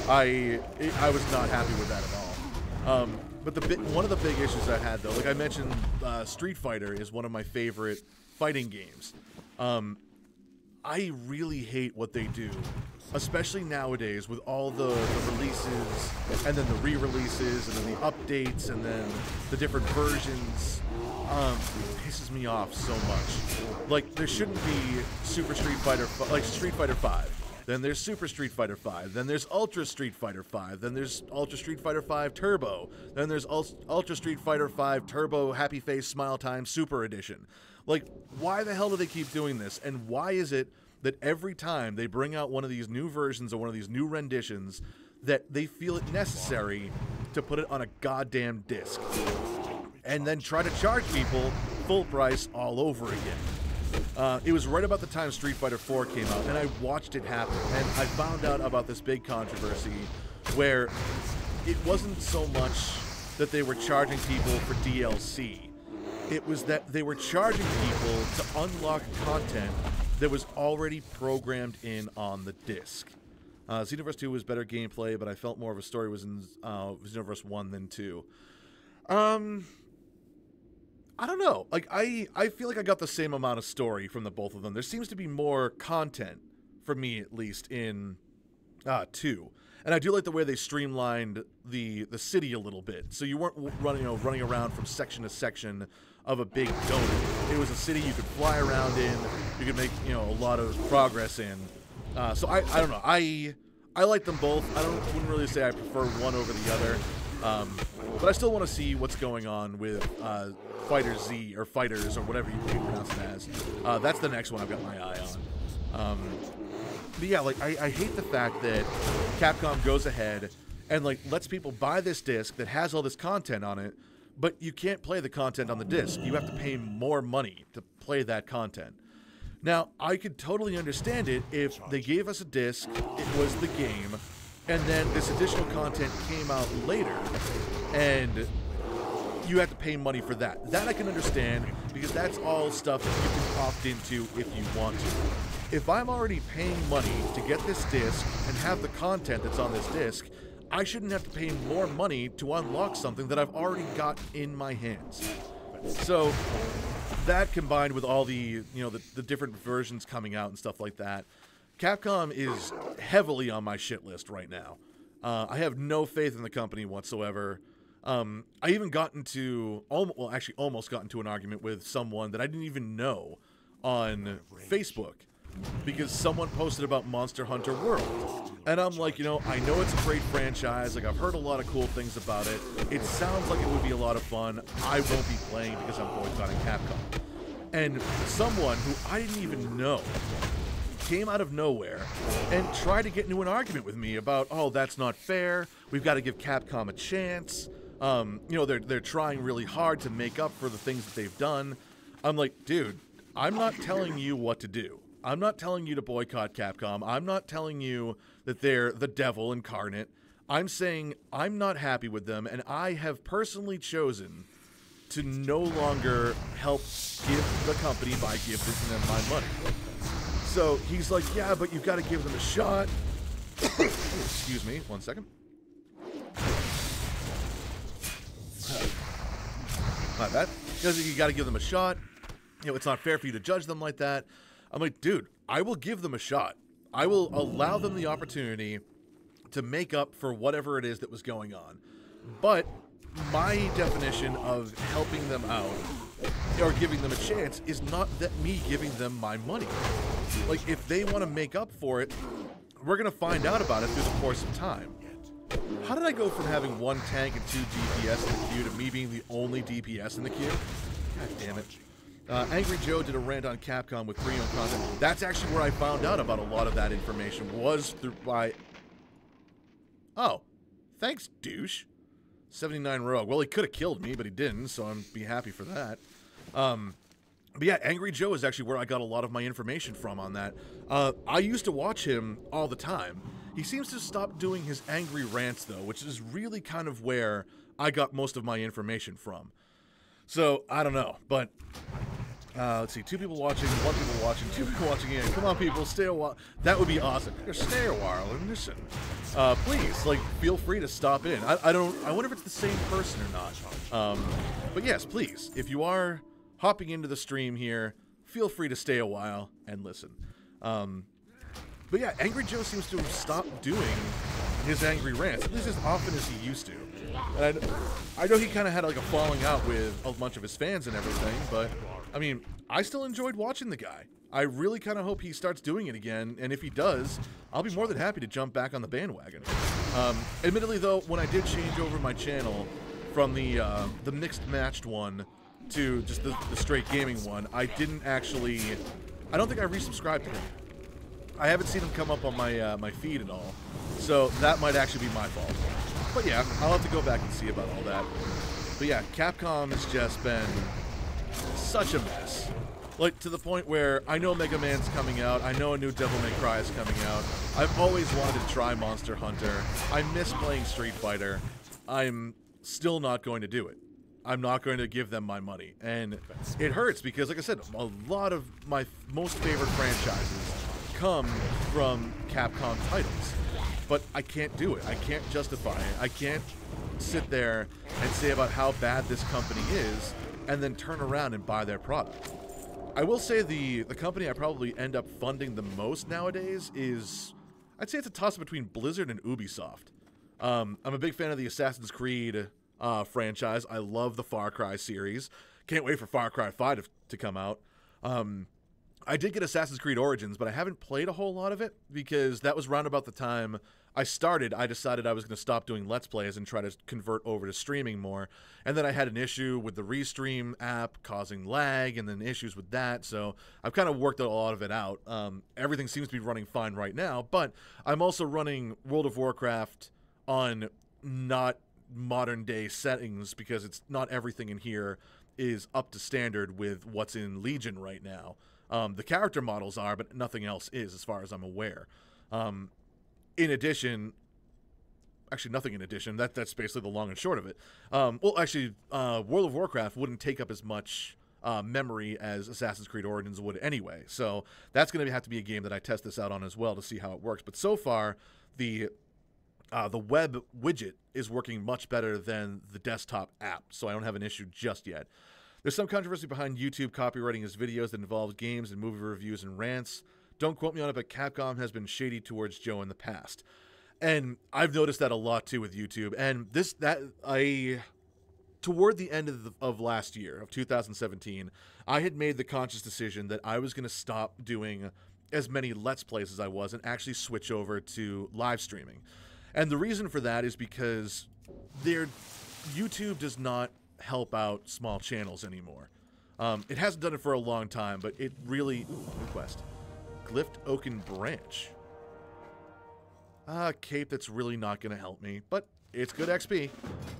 I was not happy with that at all. But one of the big issues I had, though, like I mentioned, Street Fighter is one of my favorite fighting games. I really hate what they do, especially nowadays with all the releases, and then the re-releases, and then the updates, and then the different versions. It pisses me off so much. Like, there shouldn't be Super Street Fighter, like Street Fighter 5. Then there's Super Street Fighter 5. Then there's Ultra Street Fighter 5. Then there's Ultra Street Fighter 5 Turbo. Then there's Ultra Street Fighter 5 Turbo Happy Face Smile Time Super Edition. Like, why the hell do they keep doing this? And why is it that every time they bring out one of these new versions or one of these new renditions that they feel it necessary to put it on a goddamn disc and then try to charge people full price all over again? It was right about the time Street Fighter 4 came out, and I watched it happen, and I found out about this big controversy where it wasn't so much that they were charging people for DLC. It was that they were charging people to unlock content that was already programmed in on the disc. Xenoverse 2 was better gameplay, but I felt more of a story was in Xenoverse 1 than 2. I don't know. Like, I feel like I got the same amount of story from the both of them. There seems to be more content, for me at least, in 2. And I do like the way they streamlined the city a little bit. So you weren't running around from section to section of a big donut. It was a city you could fly around in. You could make, a lot of progress in. So I don't know. I like them both. Wouldn't really say I prefer one over the other. But I still want to see what's going on with Fighter Z, or Fighters, or whatever you pronounce it as. That's the next one I've got my eye on. But yeah, like, I hate the fact that Capcom goes ahead and, like, lets people buy this disc that has all this content on it, but you can't play the content on the disc. You have to pay more money to play that content. Now, I could totally understand it if they gave us a disc, it was the game, and then this additional content came out later, and you have to pay money for that. That I can understand, because that's all stuff that you can opt into if you want to. If I'm already paying money to get this disc and have the content that's on this disc, I shouldn't have to pay more money to unlock something that I've already got in my hands. So that, combined with all the different versions coming out and stuff like that, Capcom is heavily on my shit list right now. I have no faith in the company whatsoever. I even almost got into an argument with someone that I didn't even know on Facebook, because someone posted about Monster Hunter World. And I'm like, I know it's a great franchise, like, I've heard a lot of cool things about it. It sounds like it would be a lot of fun. I won't be playing because I'm boycotting Capcom. And someone who I didn't even know came out of nowhere and tried to get into an argument with me about, oh, that's not fair, we've got to give Capcom a chance. You know, they're trying really hard to make up for the things that they've done. I'm like, dude, I'm not telling you what to do. I'm not telling you to boycott Capcom. I'm not telling you that they're the devil incarnate. I'm saying I'm not happy with them, and I have personally chosen to no longer help give the company by giving them my money. So he's like, yeah, but you've got to give them a shot. Excuse me, 1 second. My bad. Because you got to give them a shot. You know, it's not fair for you to judge them like that. I'm like, dude, I will give them a shot. I will allow them the opportunity to make up for whatever it is that was going on. But my definition of helping them out or giving them a chance is not that me giving them my money. Like, if they want to make up for it, we're going to find out about it through the course of time. How did I go from having 1 tank and 2 DPS in the queue to me being the only DPS in the queue? God damn it. Angry Joe did a rant on Capcom with pre-owned content. That's actually where I found out about a lot of that information, was through by... Oh, thanks, douche. 79 Rogue. Well, he could have killed me, but he didn't, so I'm be happy for that. But yeah, Angry Joe is actually where I got a lot of my information from on that. I used to watch him all the time. He seems to stop doing his angry rants, though, which is really kind of where I got most of my information from. So, I don't know, but... let's see, 2 people watching, 1 people watching, 2 people watching again. Come on, people, stay a while. That would be awesome. Stay a while and listen. Please, like, feel free to stop in. I wonder if it's the same person or not. But yes, please, if you are hopping into the stream here, feel free to stay a while and listen. But yeah, Angry Joe seems to have stopped doing his angry rants, at least as often as he used to. And I know he kind of had like a falling out with a bunch of his fans and everything, but I mean, I still enjoyed watching the guy. I really kind of hope he starts doing it again, and if he does, I'll be more than happy to jump back on the bandwagon. Admittedly, though, when I did change over my channel from the mixed matched one to just the straight gaming one, I didn't actually... I don't think I resubscribed to him. I haven't seen him come up on my my feed at all, so that might actually be my fault. But yeah, I'll have to go back and see about all that. But yeah, Capcom has just been such a mess. Like, to the point where I know Mega Man's coming out, I know a new Devil May Cry is coming out, I've always wanted to try Monster Hunter, I miss playing Street Fighter, I'm still not going to do it. I'm not going to give them my money. And it hurts because, like I said, a lot of my most favorite franchises come from Capcom titles. But I can't do it. I can't justify it. I can't sit there and say about how bad this company is and then turn around and buy their product. I will say the company I probably end up funding the most nowadays is, I'd say it's a toss-up between Blizzard and Ubisoft. I'm a big fan of the Assassin's Creed franchise. I love the Far Cry series. Can't wait for Far Cry 5 to come out. I did get Assassin's Creed Origins, but I haven't played a whole lot of it because that was round about the time I started. I decided I was going to stop doing Let's Plays and try to convert over to streaming more. And then I had an issue with the Restream app causing lag and then issues with that. So I've kind of worked a lot of it out. Everything seems to be running fine right now, but I'm also running World of Warcraft on not modern day settings because it's not everything in here is up to standard with what's in Legion right now. The character models are, but nothing else is, as far as I'm aware. In addition, actually nothing in addition, that's basically the long and short of it. Well, actually, World of Warcraft wouldn't take up as much memory as Assassin's Creed Origins would anyway. So that's going to have to be a game that I test this out on as well to see how it works. But so far, the web widget is working much better than the desktop app, so I don't have an issue just yet. There's some controversy behind YouTube copywriting his videos that involves games and movie reviews and rants. Don't quote me on it, but Capcom has been shady towards Joe in the past. And I've noticed that a lot too with YouTube. And toward the end of last year, of 2017, I had made the conscious decision that I was going to stop doing as many Let's Plays as I was and actually switch over to live streaming. And the reason for that is because YouTube does not help out small channels anymore. It hasn't done it for a long time, but it really... Ooh, new quest. Glyphed Oaken Branch. Cape that's really not going to help me, but It's good XP.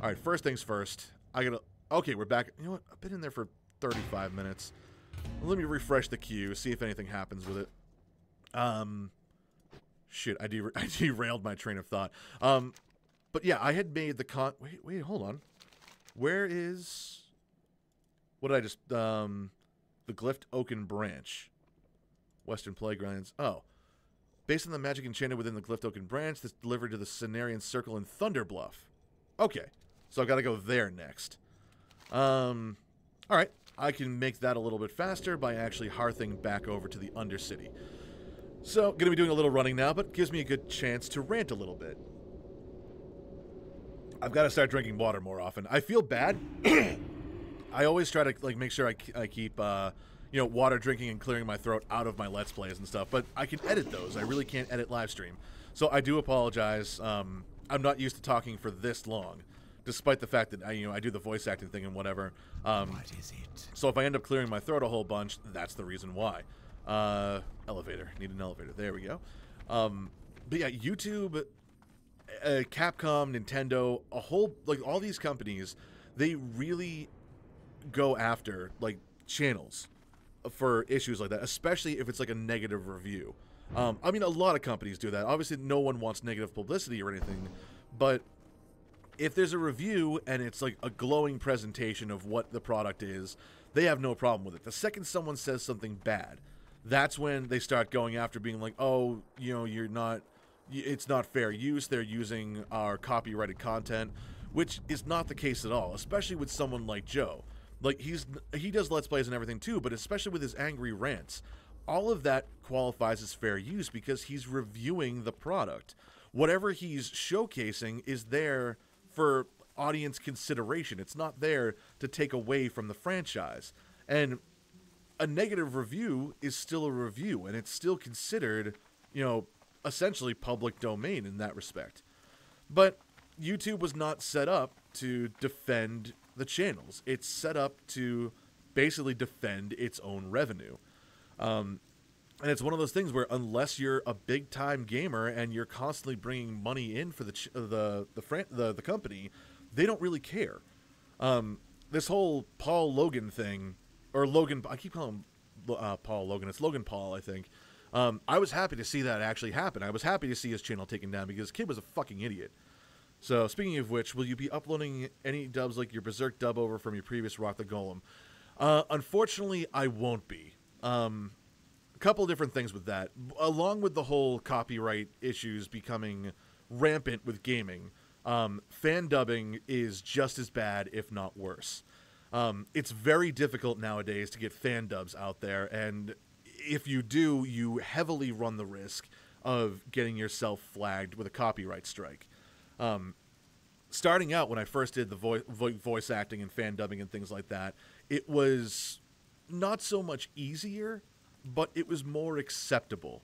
All right, first things first. I gotta... Okay, we're back. You know what? I've been in there for 35 minutes. Let me refresh the queue, see if anything happens with it. Shit, I derailed my train of thought. But yeah, I had made the Wait, hold on. Where is... What did I just... The Glyphed Oaken Branch. Western Playgrounds. Oh. Based on the magic enchanted within the Glyphed Oaken Branch, this delivered to the Cenarian Circle in Thunderbluff. Okay. So I gotta go there next. Alright. I can make that a little bit faster by actually hearthing back over to the Undercity. So, gonna be doing a little running now, but gives me a good chance to rant a little bit. I've got to start drinking water more often. I feel bad. I always try to like make sure I keep you know, water drinking and clearing my throat out of my Let's Plays and stuff, but I can edit those. I really can't edit live stream. So I do apologize. I'm not used to talking for this long, despite the fact that I do the voice acting thing and whatever. What is it? So if I end up clearing my throat a whole bunch, that's the reason why. Elevator. Need an elevator. There we go. But yeah, YouTube, Capcom, Nintendo, all these companies, they really go after like channels for issues like that, especially if it's like a negative review. I mean, a lot of companies do that. Obviously, no one wants negative publicity or anything, but if there's a review and it's like a glowing presentation of what the product is, they have no problem with it. The second someone says something bad, that's when they start going after being like, oh, you know, it's not fair use. They're using our copyrighted content, which is not the case at all, especially with someone like Joe. Like, he does Let's Plays and everything too, but especially with his angry rants, all of that qualifies as fair use because he's reviewing the product. Whatever he's showcasing is there for audience consideration. It's not there to take away from the franchise. And a negative review is still a review, and it's still considered, you know, essentially public domain in that respect. But YouTube was not set up to defend the channels. It's set up to basically defend its own revenue. And it's one of those things where unless you're a big-time gamer and you're constantly bringing money in for the company, they don't really care. This whole Paul Logan thing, or Logan, I keep calling him Paul Logan. It's Logan Paul, I think. I was happy to see that actually happen. I was happy to see his channel taken down because kid was a fucking idiot. So, speaking of which, will you be uploading any dubs like your Berserk dub over from your previous Rock the Golem? Unfortunately, I won't be. A couple different things with that. Along with the whole copyright issues becoming rampant with gaming, fan dubbing is just as bad, if not worse. It's very difficult nowadays to get fan dubs out there, and if you do, you heavily run the risk of getting yourself flagged with a copyright strike. Starting out when I first did the voice acting and fan dubbing and things like that, it was not so much easier, but it was more acceptable.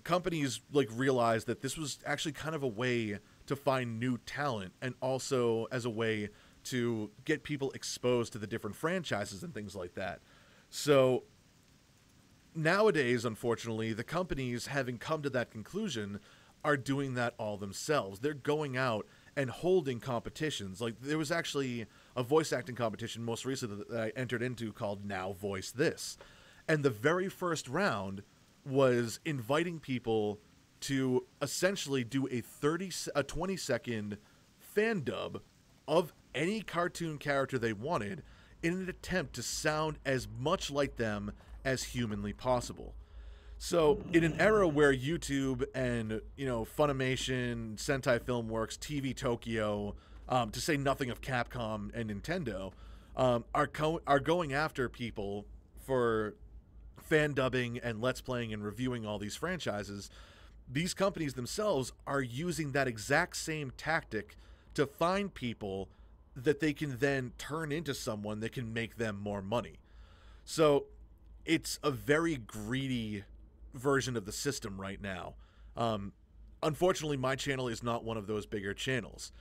Companies like realized that this was actually kind of a way to find new talent and also as a way to get people exposed to the different franchises and things like that. So nowadays, unfortunately, the companies, having come to that conclusion, are doing that all themselves. They're going out and holding competitions. Like, there was actually a voice acting competition most recently that I entered into called Now Voice This. And the very first round was inviting people to essentially do a 20-second fan dub of any cartoon character they wanted in an attempt to sound as much like them as humanly possible. So, in an era where YouTube and, you know, Funimation, Sentai Filmworks, TV Tokyo, to say nothing of Capcom and Nintendo, are going after people for fan dubbing and let's playing and reviewing all these franchises, these companies themselves are using that exact same tactic to find people that they can then turn into someone that can make them more money. So, it's a very greedy version of the system right now. Unfortunately, my channel is not one of those bigger channels.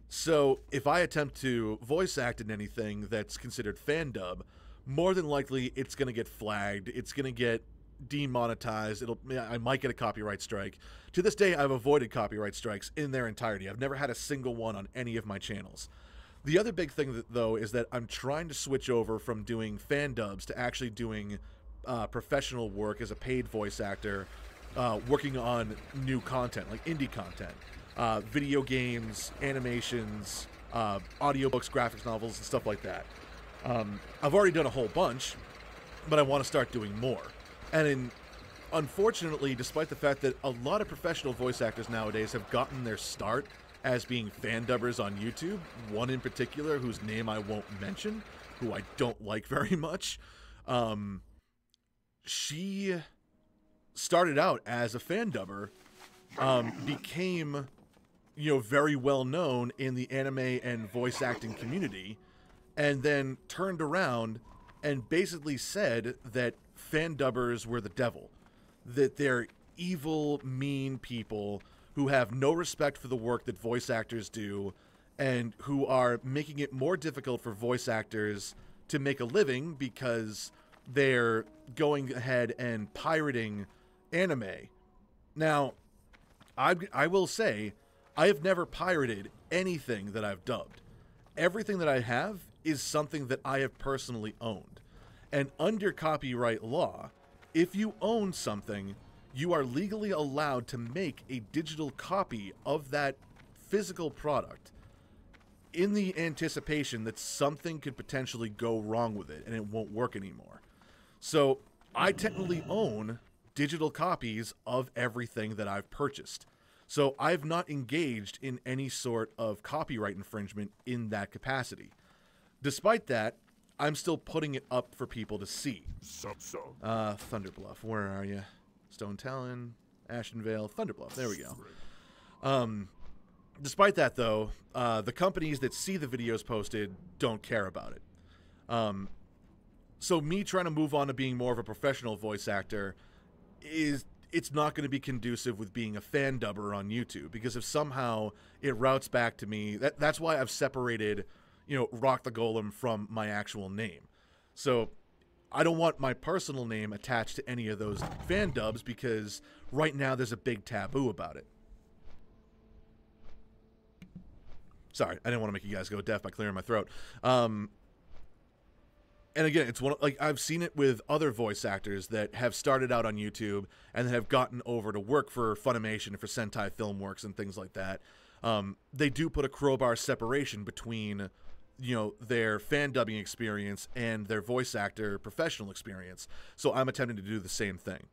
So if I attempt to voice act in anything that's considered fan dub, more than likely it's going to get flagged. It's going to get demonetized. I might get a copyright strike. To this day, I've avoided copyright strikes in their entirety. I've never had a single one on any of my channels. The other big thing, though, is that I'm trying to switch over from doing fan dubs to actually doing professional work as a paid voice actor, working on new content, like indie content, video games, animations, audiobooks, graphics novels, and stuff like that. I've already done a whole bunch, but I want to start doing more. And unfortunately, despite the fact that a lot of professional voice actors nowadays have gotten their start as being fan dubbers on YouTube, one in particular whose name I won't mention, who I don't like very much, she started out as a fan dubber, became, very well known in the anime and voice acting community, and then turned around and basically said that fan dubbers were the devil, that they're evil, mean people who have no respect for the work that voice actors do, and who are making it more difficult for voice actors to make a living because they're going ahead and pirating anime. Now, I will say, I have never pirated anything that I've dubbed. Everything that I have is something that I have personally owned. And under copyright law, if you own something, you are legally allowed to make a digital copy of that physical product in the anticipation that something could potentially go wrong with it and it won't work anymore. So I technically own digital copies of everything that I've purchased. So I've not engaged in any sort of copyright infringement in that capacity. Despite that, I'm still putting it up for people to see. Thunderbluff, where are you? Stone Talon, Ashenvale, Thunderbluff, there we go. Despite that, though, the companies that see the videos posted don't care about it. So me trying to move on to being more of a professional voice actor it's not going to be conducive with being a fan dubber on YouTube, because if somehow it routes back to me, that's why I've separated, Rock the Golem from my actual name. So I don't want my personal name attached to any of those fan dubs, because right now there's a big taboo about it. Sorry, I didn't want to make you guys go deaf by clearing my throat. And again, it's I've seen it with other voice actors that have started out on YouTube and have gotten over to work for Funimation and for Sentai Filmworks and things like that. They do put a crowbar separation between, their fan dubbing experience and their voice actor professional experience. So I'm attempting to do the same thing.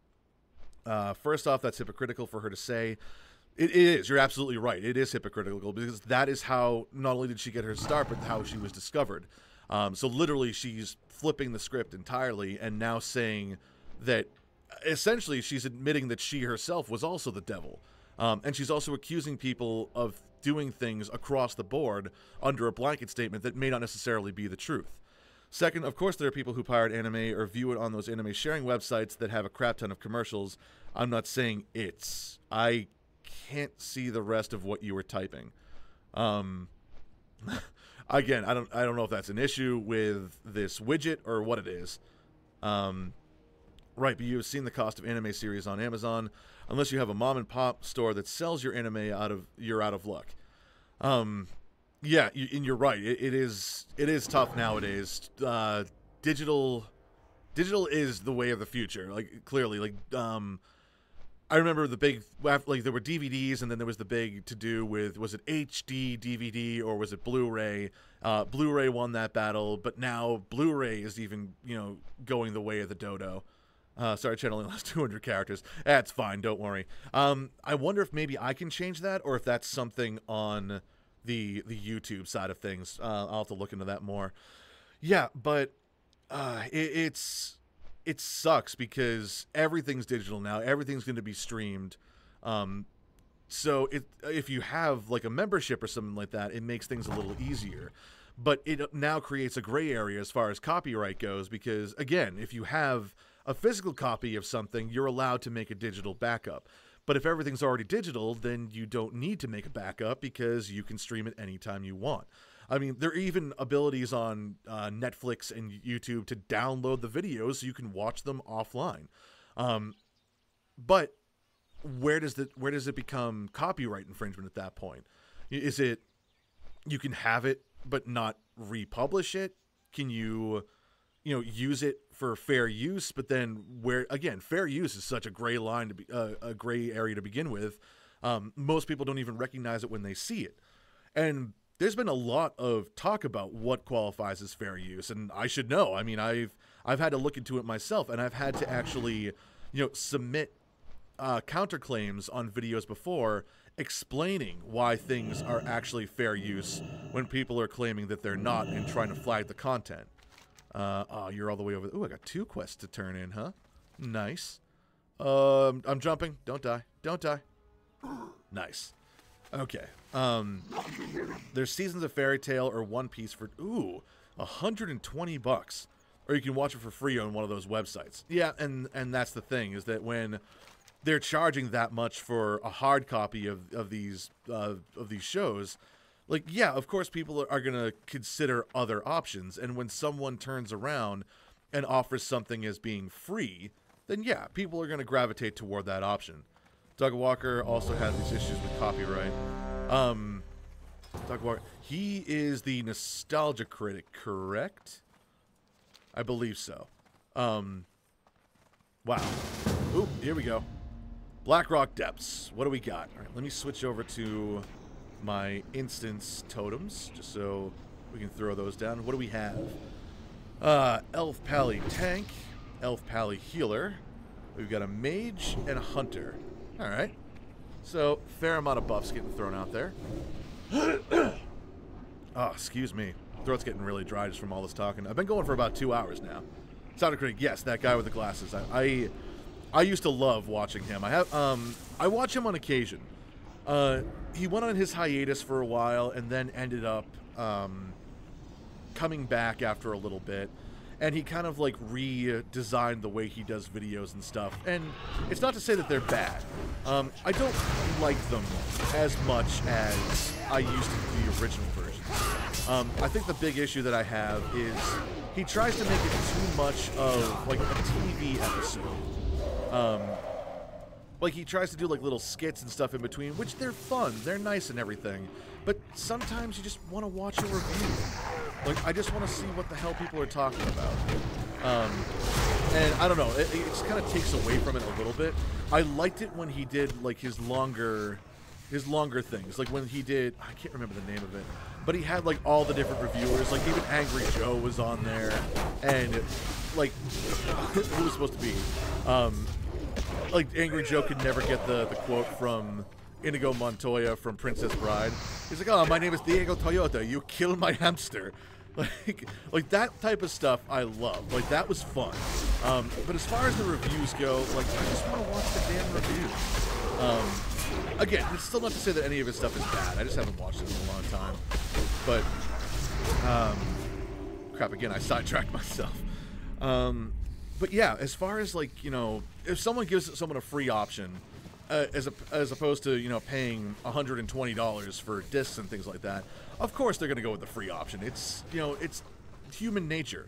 First off, that's hypocritical for her to say. It is. You're absolutely right. It is hypocritical, because that is how not only did she get her start, but how she was discovered. So literally, she's flipping the script entirely and now saying that essentially she's admitting that she herself was also the devil. And she's also accusing people of doing things across the board under a blanket statement that may not necessarily be the truth. Second, of course, there are people who pirate anime or view it on those anime sharing websites that have a crap ton of commercials. I'm not saying it's. I can't see the rest of what you were typing. Again, I don't know if that's an issue with this widget or what it is. Right, but you've seen the cost of anime series on Amazon. Unless you have a mom and pop store that sells your anime, you're out of luck. Yeah, and you're right. It is tough nowadays. Digital is the way of the future. Clearly, I remember the big, there were DVDs, and then there was the big to-do with, was it HD DVD or was it Blu-ray? Blu-ray won that battle, but now Blu-ray is even, going the way of the dodo. Sorry, channel only lasts 200 characters. That's fine, don't worry. I wonder if maybe I can change that, or if that's something on the YouTube side of things. I'll have to look into that more. Yeah, but it sucks because everything's digital now. Everything's going to be streamed. So if you have a membership or something like that, it makes things a little easier. But it now creates a gray area as far as copyright goes, because again, if you have a physical copy of something, you're allowed to make a digital backup. But if everything's already digital, then you don't need to make a backup because you can stream it anytime you want. I mean, there are even abilities on Netflix and YouTube to download the videos so you can watch them offline. But where does it become copyright infringement at that point? Is it you can have it but not republish it? Can you use it for fair use? But then where again, fair use is such a gray line to be a gray area to begin with. Most people don't even recognize it when they see it, and there's been a lot of talk about what qualifies as fair use, and I should know. I mean, I've had to look into it myself, and I've had to actually, submit counterclaims on videos before explaining why things are actually fair use when people are claiming that they're not and trying to flag the content. Oh, you're all the way over. Ooh, I got 2 quests to turn in, huh? Nice. I'm jumping. Don't die. Don't die. Nice. Okay. There's Seasons of Fairy Tail or One Piece for $120, or you can watch it for free on one of those websites. Yeah, and that's the thing, is that when they're charging that much for a hard copy of these shows, like, yeah, of course people are gonna consider other options, and when someone turns around and offers something as being free, then yeah, people are gonna gravitate toward that option. Doug Walker also has these issues with copyright. Doug Walker, he is the nostalgia critic, correct? I believe so. Wow. Ooh, here we go. Blackrock Depths. What do we got? All right, let me switch over to my instance totems, just so we can throw those down. What do we have? Elf Pally Tank, Elf Pally Healer. We've got a Mage and a Hunter. All right. So, fair amount of buffs getting thrown out there. Oh, excuse me. Throat's getting really dry just from all this talking. I've been going for about 2 hours now. Sounded critic, yes, that guy with the glasses. I used to love watching him. I watch him on occasion. He went on his hiatus for a while and then ended up coming back after a little bit. And he kind of like redesigned the way he does videos and stuff. And it's not to say that they're bad. I don't like them as much as I used to the original version. I think the big issue that I have is he tries to make it too much of like a TV episode. Like he tries to do like little skits and stuff in between, which they're fun, they're nice and everything. But sometimes you just want to watch a review. Like, I just want to see what the hell people are talking about. And I don't know, it just kind of takes away from it a little bit. I liked it when he did, like, his longer things. Like, when he did, I can't remember the name of it, but he had, like, all the different reviewers. Like, even Angry Joe was on there. And, like, who was supposed to be? Like, Angry Joe could never get the quote from Inigo Montoya from Princess Bride. He's like, oh, my name is Diego Toyota. You kill my hamster. Like that type of stuff I love. Like, that was fun. But as far as the reviews go, like, I just want to watch the damn reviews. Again, it's still not to say that any of his stuff is bad. I just haven't watched it in a long time. But, crap, again, I sidetracked myself. But yeah, as far as, like, if someone gives someone a free option, as opposed to, paying $120 for discs and things like that, of course they're going to go with the free option. It's, it's human nature.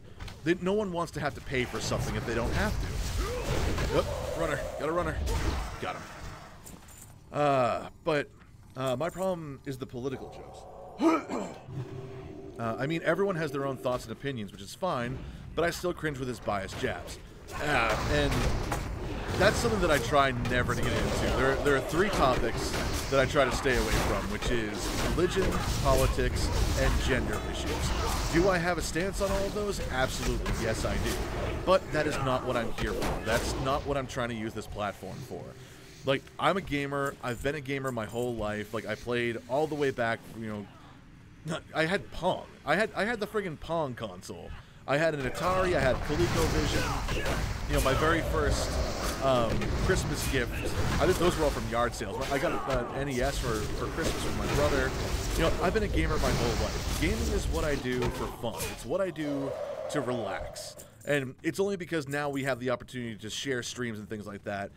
No one wants to have to pay for something if they don't have to. Oh, runner. Got a runner. Got him. But my problem is the political jokes. I mean, everyone has their own thoughts and opinions, which is fine, but I still cringe with his biased jabs. And that's something that I try never to get into. There are 3 topics that I try to stay away from, which is religion, politics, and gender issues. Do I have a stance on all of those? Absolutely, yes I do. But that is not what I'm here for. That's not what I'm trying to use this platform for. Like, I'm a gamer. I've been a gamer my whole life. Like, I played all the way back, I had Pong. I had the friggin' Pong console. I had an Atari, I had ColecoVision. My very first Christmas gift, I think those were all from yard sales. I got an NES for Christmas with my brother. I've been a gamer my whole life. Gaming is what I do for fun. It's what I do to relax. And it's only because now we have the opportunity to share streams and things like that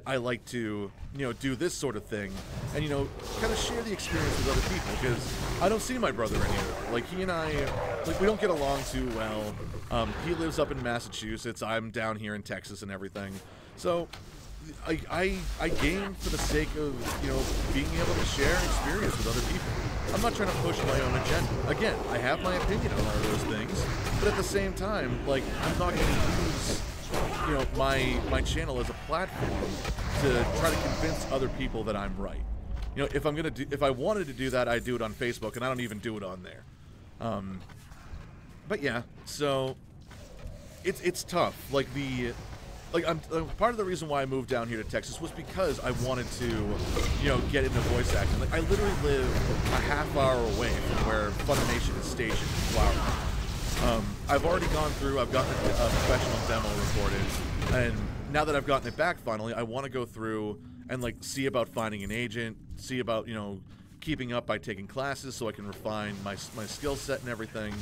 I like to, do this sort of thing and, kind of share the experience with other people, because I don't see my brother anymore. Like, he and I, we don't get along too well. He lives up in Massachusetts. I'm down here in Texas and everything. So I game for the sake of, being able to share an experience with other people. I'm not trying to push my own agenda. Again, I have my opinion on all those things, but at the same time, like, I'm not going to use, my channel as a platform to try to convince other people that I'm right. If I wanted to do that, I'd do it on Facebook, and I don't even do it on there. But yeah, so it's tough. Part of the reason why I moved down here to Texas was because I wanted to, get into voice acting. Like, I literally live a half hour away from where Funimation is stationed in Flower. I've already gone through, I've gotten a professional demo recorded, and now that I've gotten it back finally, I want to go through and, like, see about finding an agent, see about, keeping up by taking classes so I can refine my skill set and everything.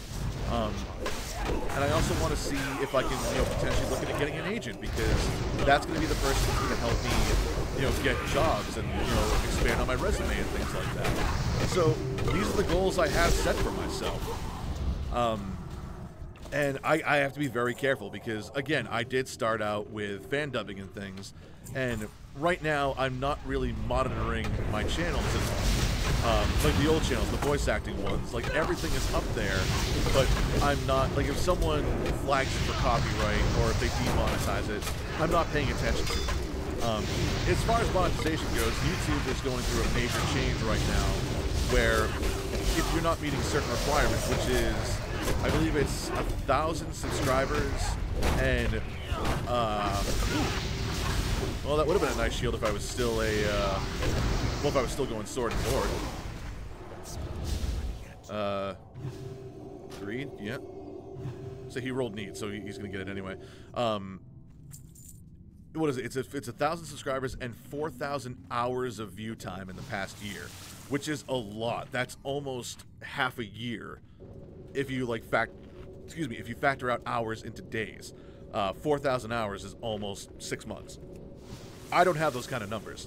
And I also want to see if I can, potentially look at getting an agent, because that's going to be the person who's going to help me, get jobs and, expand on my resume and things like that. So these are the goals I have set for myself. And I have to be very careful because, again, I did start out with fan dubbing and things, and right now I'm not really monitoring my channels as like the old channels, the voice acting ones. Like, everything is up there, but I'm not, like, if someone flags it for copyright or if they demonetize it, I'm not paying attention to it. As far as monetization goes, YouTube is going through a major change right now where if you're not meeting certain requirements, which is, I believe it's 1,000 subscribers and, well, that would have been a nice shield if I was still if I was still going sword and sword. Agreed, yeah. So he rolled neat, so he's gonna get it anyway. What is it? It's 1,000 subscribers and 4,000 hours of view time in the past year, which is a lot. That's almost half a year. If you if you factor out hours into days. 4,000 hours is almost 6 months. I don't have those kind of numbers.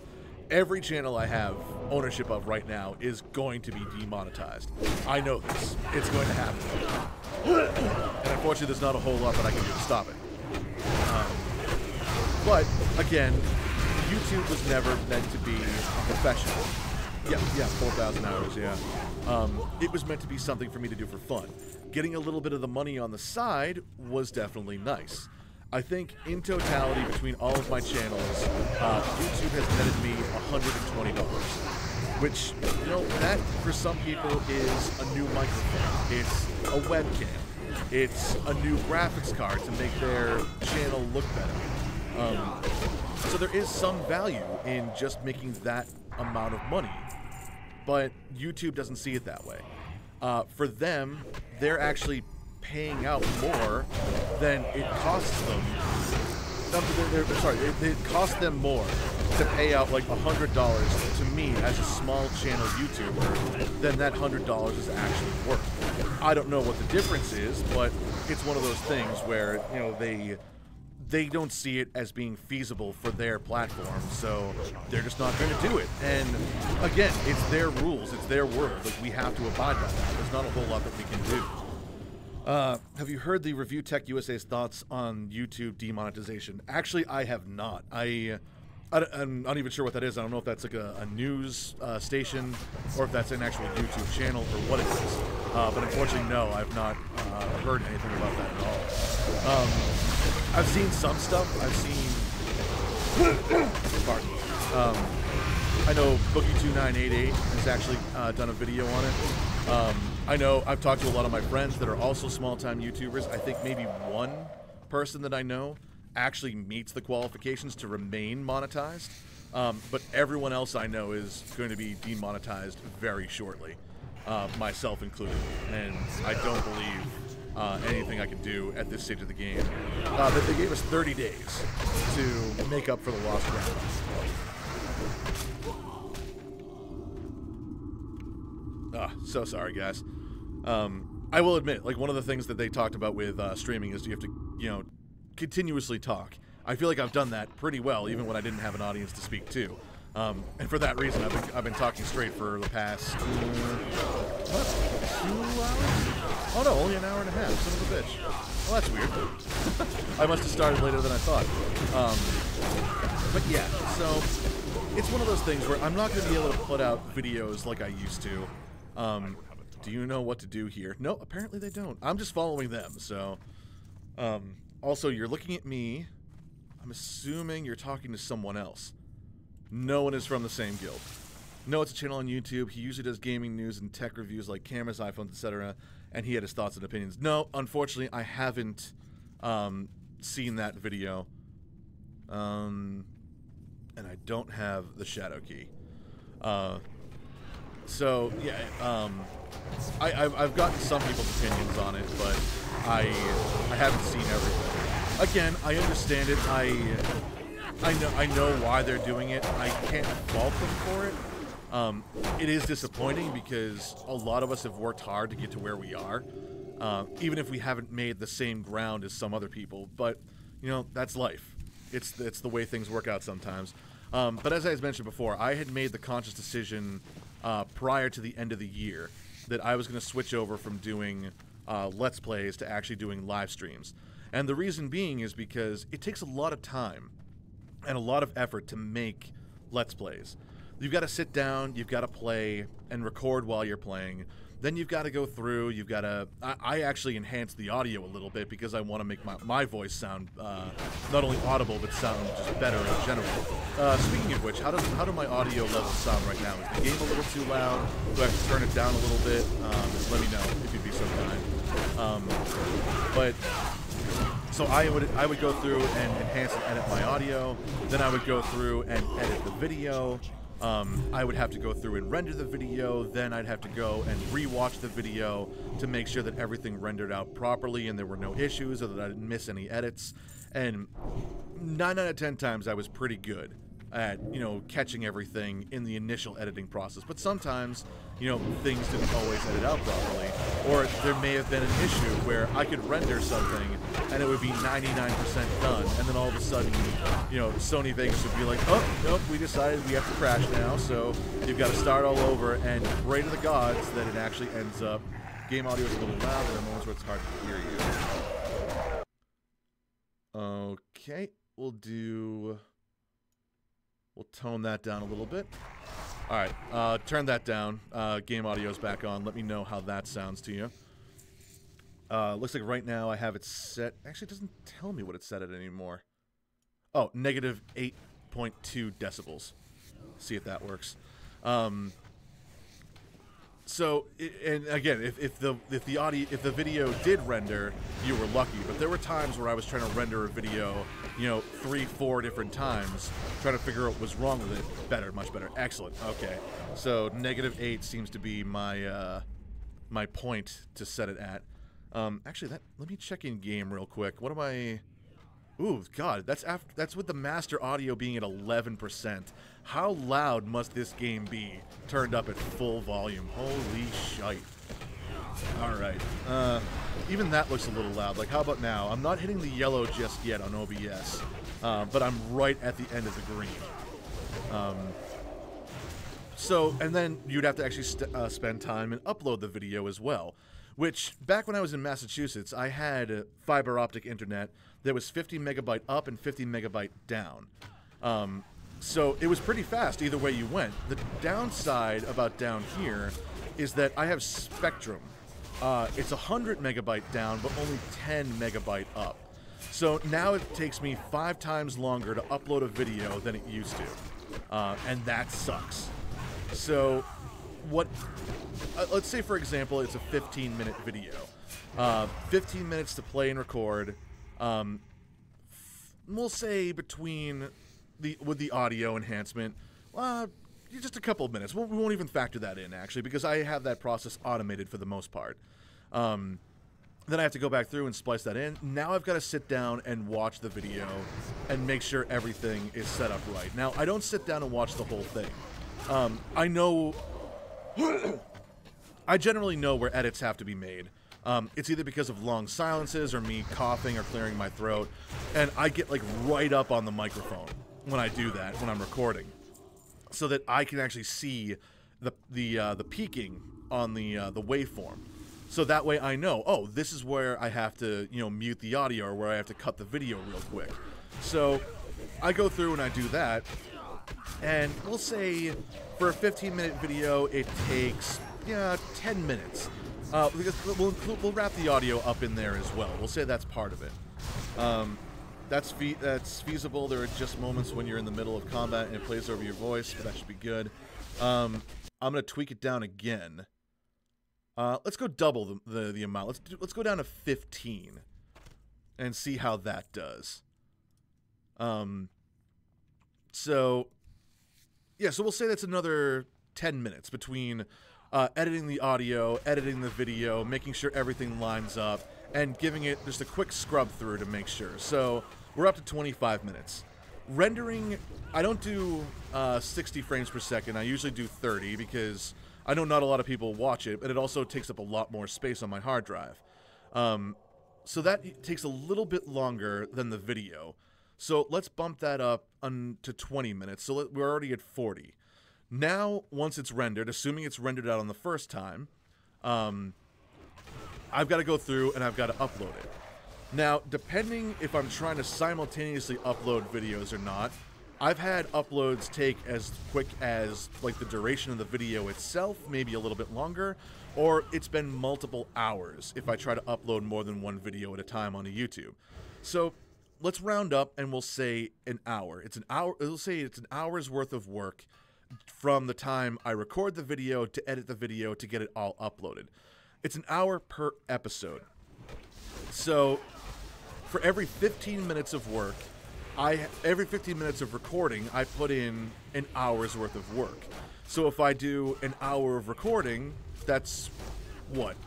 Every channel I have ownership of right now is going to be demonetized. I know this. It's going to happen. And unfortunately, there's not a whole lot that I can do to stop it. But, again, YouTube was never meant to be professional. Yeah, 4,000 hours, yeah. It was meant to be something for me to do for fun. Getting a little bit of the money on the side was definitely nice. I think in totality between all of my channels, YouTube has netted me $120, which, that for some people is a new microphone. It's a webcam. It's a new graphics card to make their channel look better. So there is some value in just making that amount of money, but YouTube doesn't see it that way. For them, they're actually paying out more than it costs them. It costs them more to pay out like $100 to me as a small channel YouTuber than that $100 is actually worth. I don't know what the difference is, but it's one of those things where, they don't see it as being feasible for their platform, so they're just not going to do it. And again, it's their rules, it's their word. Like, we have to abide by that. There's not a whole lot that we can do. Have you heard the Review Tech USA's thoughts on YouTube demonetization? Actually, I have not. I'm not even sure what that is. I don't know if that's like a news station or if that's an actual YouTube channel or what it is. But unfortunately, no, I've not heard anything about that at all. I've seen some stuff. I've seen... Pardon. I know Boogie2988 has actually done a video on it. I know I've talked to a lot of my friends that are also small-time YouTubers. I think maybe one person that I know actually meets the qualifications to remain monetized. But everyone else I know is going to be demonetized very shortly, myself included. And I don't believe anything I can do at this stage of the game. That they gave us 30 days to make up for the lost ground. So sorry, guys. I will admit, like, one of the things that they talked about with streaming is you have to, continuously talk. I feel like I've done that pretty well, even when I didn't have an audience to speak to. And for that reason, I've been talking straight for the past 2 hours. Oh no, only an hour and a half. Son of a bitch. Well, that's weird. I must have started later than I thought. But yeah, so it's one of those things where I'm not going to be able to put out videos like I used to. Do you know what to do here? No, apparently they don't. I'm just following them. So, also, you're looking at me. I'm assuming you're talking to someone else. No one is from the same guild. No, it's a channel on YouTube. He usually does gaming news and tech reviews like cameras, iPhones, etc. And he had his thoughts and opinions. No, unfortunately, I haven't seen that video. And I don't have the shadow key. So, yeah, I've gotten some people's opinions on it, but I haven't seen everything. Again, I understand it. I know why they're doing it. I can't fault them for it. It is disappointing because a lot of us have worked hard to get to where we are, even if we haven't made the same ground as some other people. But, you know, that's life. It's the way things work out sometimes. But as I mentioned before, I had made the conscious decision prior to the end of the year that I was going to switch over from doing Let's Plays to actually doing live streams. And the reason being is because it takes a lot of time and a lot of effort to make Let's Plays. You've got to sit down, you've got to play and record while you're playing. Then you've got to go through, you've got to... I actually enhance the audio a little bit because I want to make my voice sound not only audible, but sound just better in general. Speaking of which, how do my audio levels sound right now? Is the game a little too loud? Do I have to turn it down a little bit? Let me know if you'd be so kind. But... So I would go through and enhance and edit my audio. Then I would go through and edit the video. I would have to go through and render the video. Then I'd have to go and re-watch the video to make sure that everything rendered out properly and there were no issues or that I didn't miss any edits. And 9 out of 10 times I was pretty good at, you know, catching everything in the initial editing process. But sometimes, you know, things didn't always edit out properly. Or there may have been an issue where I could render something and it would be 99% done. And then all of a sudden, you know, Sony Vegas would be like, oh, nope, we decided we have to crash now. So you've got to start all over. And pray to the gods that it actually ends up. Game audio is a little loud. There are moments where it's hard to hear you. Okay, we'll tone that down a little bit. Alright, turn that down. Game audio's back on. Let me know how that sounds to you. Looks like right now I have it set... Actually, it doesn't tell me what it's set at anymore. Oh, negative 8.2 decibels. See if that works. So, and again, if the video did render, you were lucky. But there were times where I was trying to render a video, you know, 3-4 different times, trying to figure out what was wrong with it. Better, much better, excellent. Okay, so negative 8 seems to be my my point to set it at. Actually, let me check in game real quick. What am I? Ooh, God, that's with the master audio being at 11%. How loud must this game be turned up at full volume? Holy shite. Alright. Even that looks a little loud. Like, how about now? I'm not hitting the yellow just yet on OBS, but I'm right at the end of the green. So, and then you'd have to actually spend time and upload the video as well. Which, back when I was in Massachusetts, I had fiber optic internet that was 50 megabyte up and 50 megabyte down. So it was pretty fast either way you went. The downside about down here is that I have Spectrum. It's 100 megabyte down, but only 10 megabyte up. So now it takes me 5 times longer to upload a video than it used to. And that sucks. So what... let's say, for example, it's a 15-minute video. 15 minutes to play and record. We'll say between with the audio enhancement, just a couple of minutes. We won't even factor that in, actually, because I have that process automated for the most part. Then I have to go back through and splice that in. Now I've got to sit down and watch the video and make sure everything is set up right. Now, I don't sit down and watch the whole thing. I know... I generally know where edits have to be made. It's either because of long silences or me coughing or clearing my throat, and I get like right up on the microphone when I do that, when I'm recording. so that I can actually see the peaking on the waveform. So that way I know, oh, this is where I have to, mute the audio, or where I have to cut the video real quick. So I go through and I do that, and we'll say for a 15-minute video, it takes 10 minutes. Because we'll wrap the audio up in there as well. We'll say that's part of it. That's feasible. There are just moments when you're in the middle of combat and it plays over your voice, but that should be good. I'm gonna tweak it down again. Let's go double the amount. Let's go down to 15 and see how that does. So we'll say that's another 10 minutes between editing the audio, editing the video, making sure everything lines up, and giving it just a quick scrub through to make sure. So we're up to 25 minutes. Rendering, I don't do 60 frames per second. I usually do 30 because I know not a lot of people watch it, but it also takes up a lot more space on my hard drive. So that takes a little bit longer than the video. So let's bump that up to 20 minutes. So we're already at 40. Now, once it's rendered, assuming it's rendered out on the first time, I've got to go through and I've got to upload it. Now, depending if I'm trying to simultaneously upload videos or not, I've had uploads take as quick as, like, the duration of the video itself, maybe a little bit longer, or it's been multiple hours if I try to upload more than one video at a time onto YouTube. So let's round up and we'll say an hour. It's an hour. We'll say it's an hour's worth of work from the time I record the video to edit the video to get it all uploaded. It's an hour per episode. So for every 15 minutes of work, every 15 minutes of recording, I put in an hour's worth of work. So if I do an hour of recording, that's what?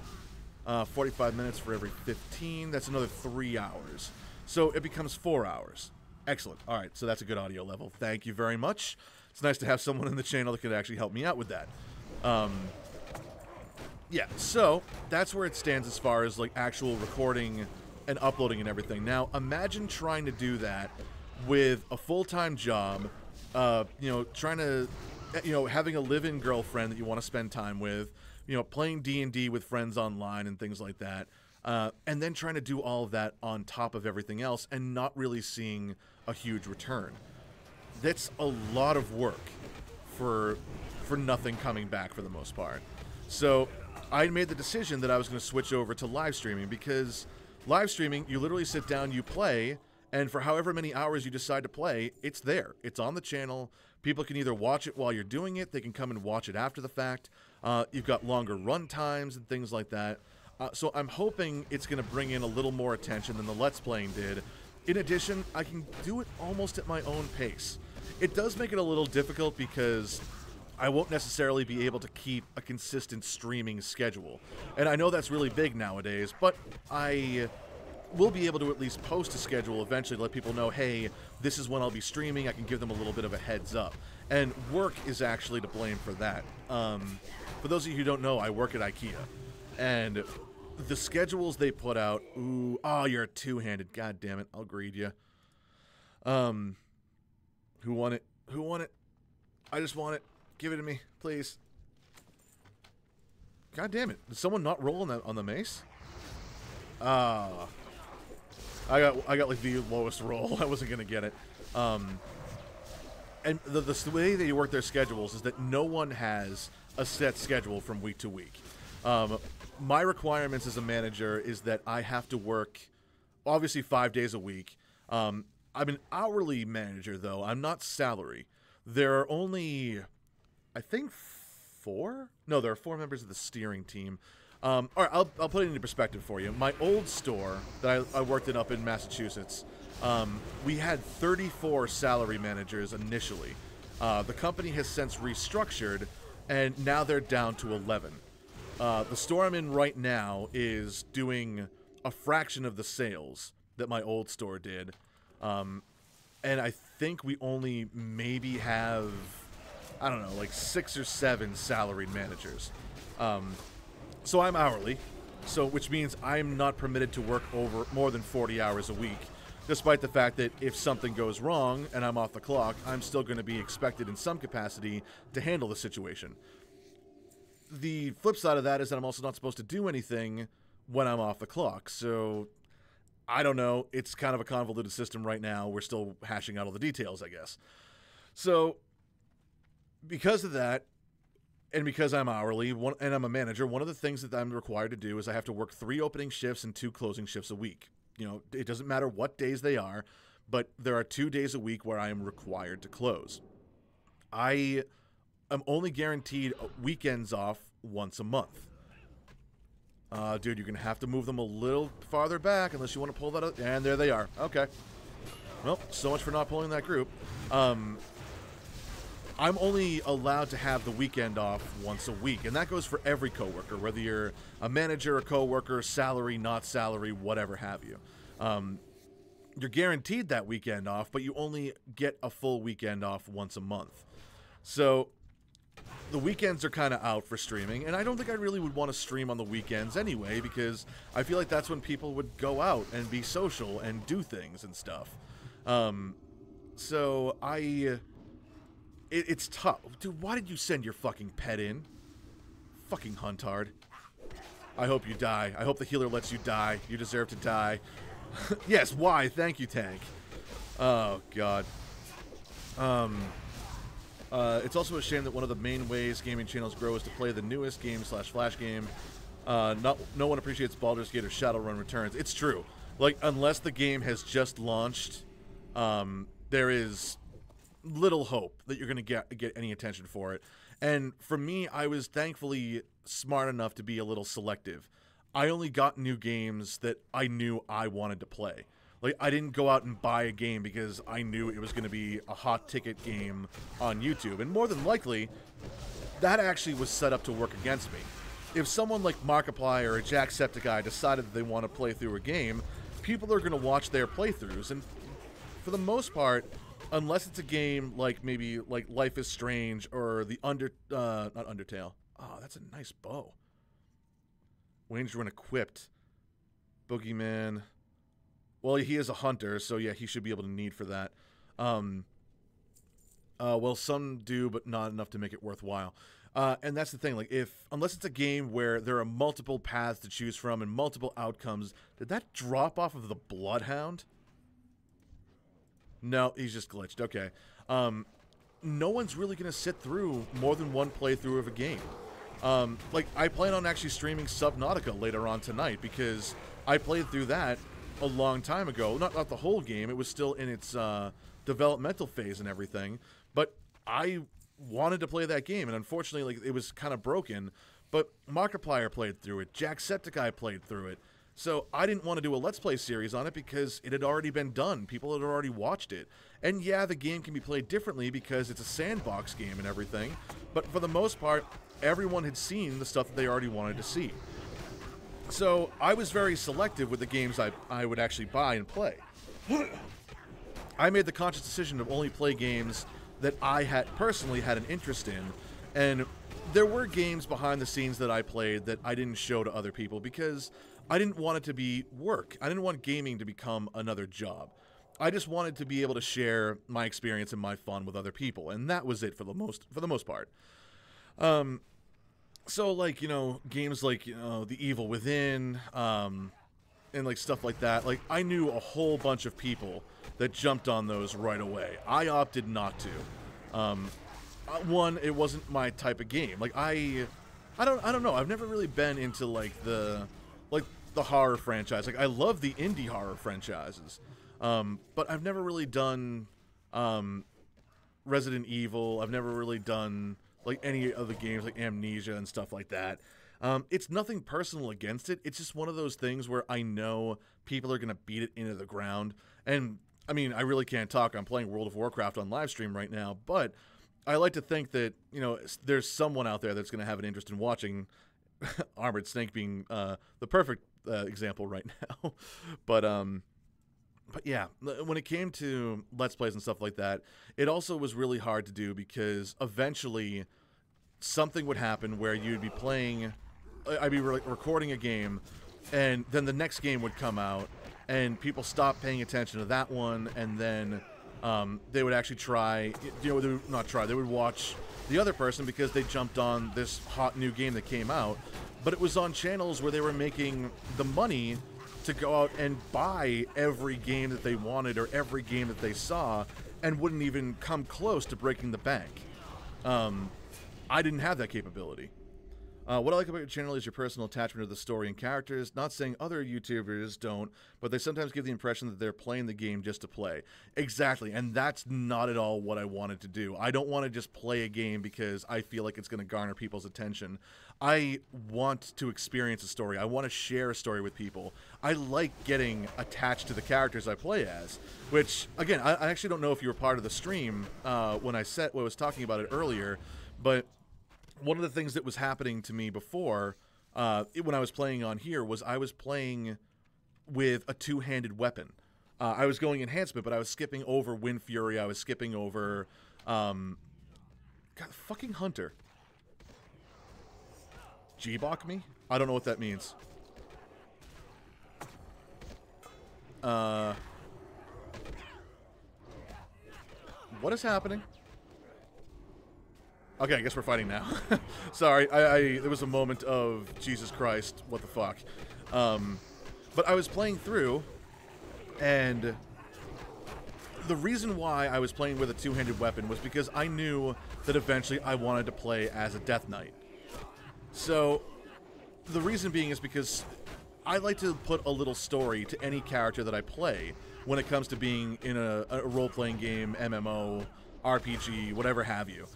45 minutes for every 15. That's another 3 hours. So it becomes 4 hours. Excellent. All right, so that's a good audio level. Thank you very much. It's nice to have someone in the channel that could actually help me out with that. Yeah, so that's where it stands as far as, like, actual recording and uploading and everything. Now, imagine trying to do that with a full-time job, trying to, having a live-in girlfriend that you want to spend time with, playing D&D with friends online and things like that, and then trying to do all of that on top of everything else and not really seeing a huge return. That's a lot of work for nothing coming back for the most part. So I made the decision that I was going to switch over to live streaming, because live streaming, you literally sit down, you play, and for however many hours you decide to play, it's there. It's on the channel. People can either watch it while you're doing it, they can come and watch it after the fact. You've got longer run times and things like that. So I'm hoping it's going to bring in a little more attention than the Let's Playing did. In addition, I can do it almost at my own pace. It does make it a little difficult because I won't necessarily be able to keep a consistent streaming schedule. And I know that's really big nowadays, but I will be able to at least post a schedule eventually to let people know, hey, this is when I'll be streaming. I can give them a little bit of a heads up. And work is actually to blame for that. For those of you who don't know, I work at IKEA. And the schedules they put out, you're two-handed. God damn it, I'll greed you. Who won it? Who won it? I just want it. Give it to me, please. God damn it. Did someone not roll on the mace? I got like the lowest roll. I wasn't gonna get it. And the way they work their schedules is that no one has a set schedule from week to week. My requirements as a manager is that I have to work, obviously, 5 days a week. I'm an hourly manager, though. I'm not salary. There are only, I think, 4? No, there are 4 members of the steering team. All right, I'll put it into perspective for you. My old store that I worked in up in Massachusetts, we had 34 salary managers initially. The company has since restructured, and now they're down to 11. The store I'm in right now is doing a fraction of the sales that my old store did. And I think we only maybe have, I don't know, like 6 or 7 salaried managers. So I'm hourly, which means I'm not permitted to work over more than 40 hours a week. despite the fact that if something goes wrong and I'm off the clock, I'm still going to be expected in some capacity to handle the situation. The flip side of that is that I'm also not supposed to do anything when I'm off the clock. So, I don't know. It's kind of a convoluted system right now. We're still hashing out all the details, I guess. So, because of that, and because I'm hourly, and I'm a manager, one of the things that I'm required to do is I have to work 3 opening shifts and 2 closing shifts a week. You know, it doesn't matter what days they are, but there are 2 days a week where I am required to close. I am only guaranteed weekends off once a month. Dude, you're going to have to move them a little farther back unless you want to pull that up. And there they are. Okay. Well, so much for not pulling that group. I'm only allowed to have the weekend off once a week, and that goes for every coworker, whether you're a manager, a coworker, salary, not salary, whatever have you. You're guaranteed that weekend off, but you only get a full weekend off once a month. So the weekends are kind of out for streaming, and I don't think I really would want to stream on the weekends anyway, because I feel like that's when people would go out and be social and do things and stuff. So it's tough. Dude, why did you send your fucking pet in? Fucking huntard. I hope you die. I hope the healer lets you die. You deserve to die. Yes, why? Thank you, tank. Oh, God. It's also a shame that one of the main ways gaming channels grow is to play the newest game/flash game. No one appreciates Baldur's Gate or Shadowrun Returns. It's true. Like, unless the game has just launched, there is little hope that you're going to get any attention for it. And for me, I was thankfully smart enough to be a little selective. I only got new games that I knew I wanted to play. Like, I didn't go out and buy a game because I knew it was going to be a hot ticket game on YouTube. And more than likely, that actually was set up to work against me. If someone like Markiplier or Jacksepticeye decided that they want to play through a game, people are going to watch their playthroughs. And for the most part, unless it's a game like maybe like Life is Strange or the not Undertale. Oh, that's a nice bow. Ranger when equipped. Boogeyman. Well, he is a hunter, so yeah, he should be able to need for that. Well, some do, but not enough to make it worthwhile. And that's the thing, like, unless it's a game where there are multiple paths to choose from and multiple outcomes, did that drop off of the Bloodhound? No, he's just glitched. Okay. No one's really going to sit through more than one playthrough of a game. Like, I plan on actually streaming Subnautica later on tonight because I played through that a long time ago. Not the whole game. It was still in its developmental phase and everything. But I wanted to play that game, and unfortunately, like, it was kind of broken. But Markiplier played through it. Jacksepticeye played through it. So I didn't want to do a Let's Play series on it because it had already been done. People had already watched it. And yeah, the game can be played differently because it's a sandbox game and everything. But for the most part, everyone had seen the stuff that they already wanted to see. So I was very selective with the games I would actually buy and play. I made the conscious decision to only play games that I personally had an interest in. And there were games behind the scenes that I played that I didn't show to other people because I didn't want it to be work. I didn't want gaming to become another job. I just wanted to be able to share my experience and my fun with other people, and that was it for the most part. So, like, you know, games like, you know, The Evil Within, and like stuff like that. Like, I knew a whole bunch of people that jumped on those right away. I opted not to. One, it wasn't my type of game. Like, I don't know. I've never really been into the horror franchise. Like, I love the indie horror franchises. But I've never really done Resident Evil. I've never really done like any other games like Amnesia and stuff like that. It's nothing personal against it. It's just one of those things where I know people are going to beat it into the ground. And, I mean, I really can't talk. I'm playing World of Warcraft on live stream right now, but I like to think that, you know, there's someone out there that's going to have an interest in watching Armored Snake being the perfect example right now. But yeah, when it came to Let's Plays and stuff like that, it also was really hard to do because eventually something would happen where you'd be playing, I'd be recording a game, and then the next game would come out, and people stopped paying attention to that one, and then they would actually try, they would not try, they would watch the other person because they jumped on this hot new game that came out, but it was on channels where they were making the money to go out and buy every game that they wanted or every game that they saw, and wouldn't even come close to breaking the bank. I didn't have that capability. What I like about your channel is your personal attachment to the story and characters. Not saying other YouTubers don't, but they sometimes give the impression that they're playing the game just to play. Exactly, and that's not at all what I wanted to do. I don't want to just play a game because I feel like it's going to garner people's attention. I want to experience a story. I want to share a story with people. I like getting attached to the characters I play as, which, again, I actually don't know if you were part of the stream when I was talking about it earlier, but one of the things that was happening to me before, when I was playing on here, was I was playing with a two-handed weapon. I was going enhancement, but I was skipping over Wind Fury. I was skipping over, God, fucking Hunter. G-Bok me? I don't know what that means. What is happening? Okay, I guess we're fighting now. Sorry, there was a moment of, Jesus Christ, what the fuck. But I was playing through, and the reason why I was playing with a two-handed weapon was because I knew that eventually I wanted to play as a Death Knight. So, the reason being is because I like to put a little story to any character that I play when it comes to being in a role-playing game, MMO, RPG, whatever have you.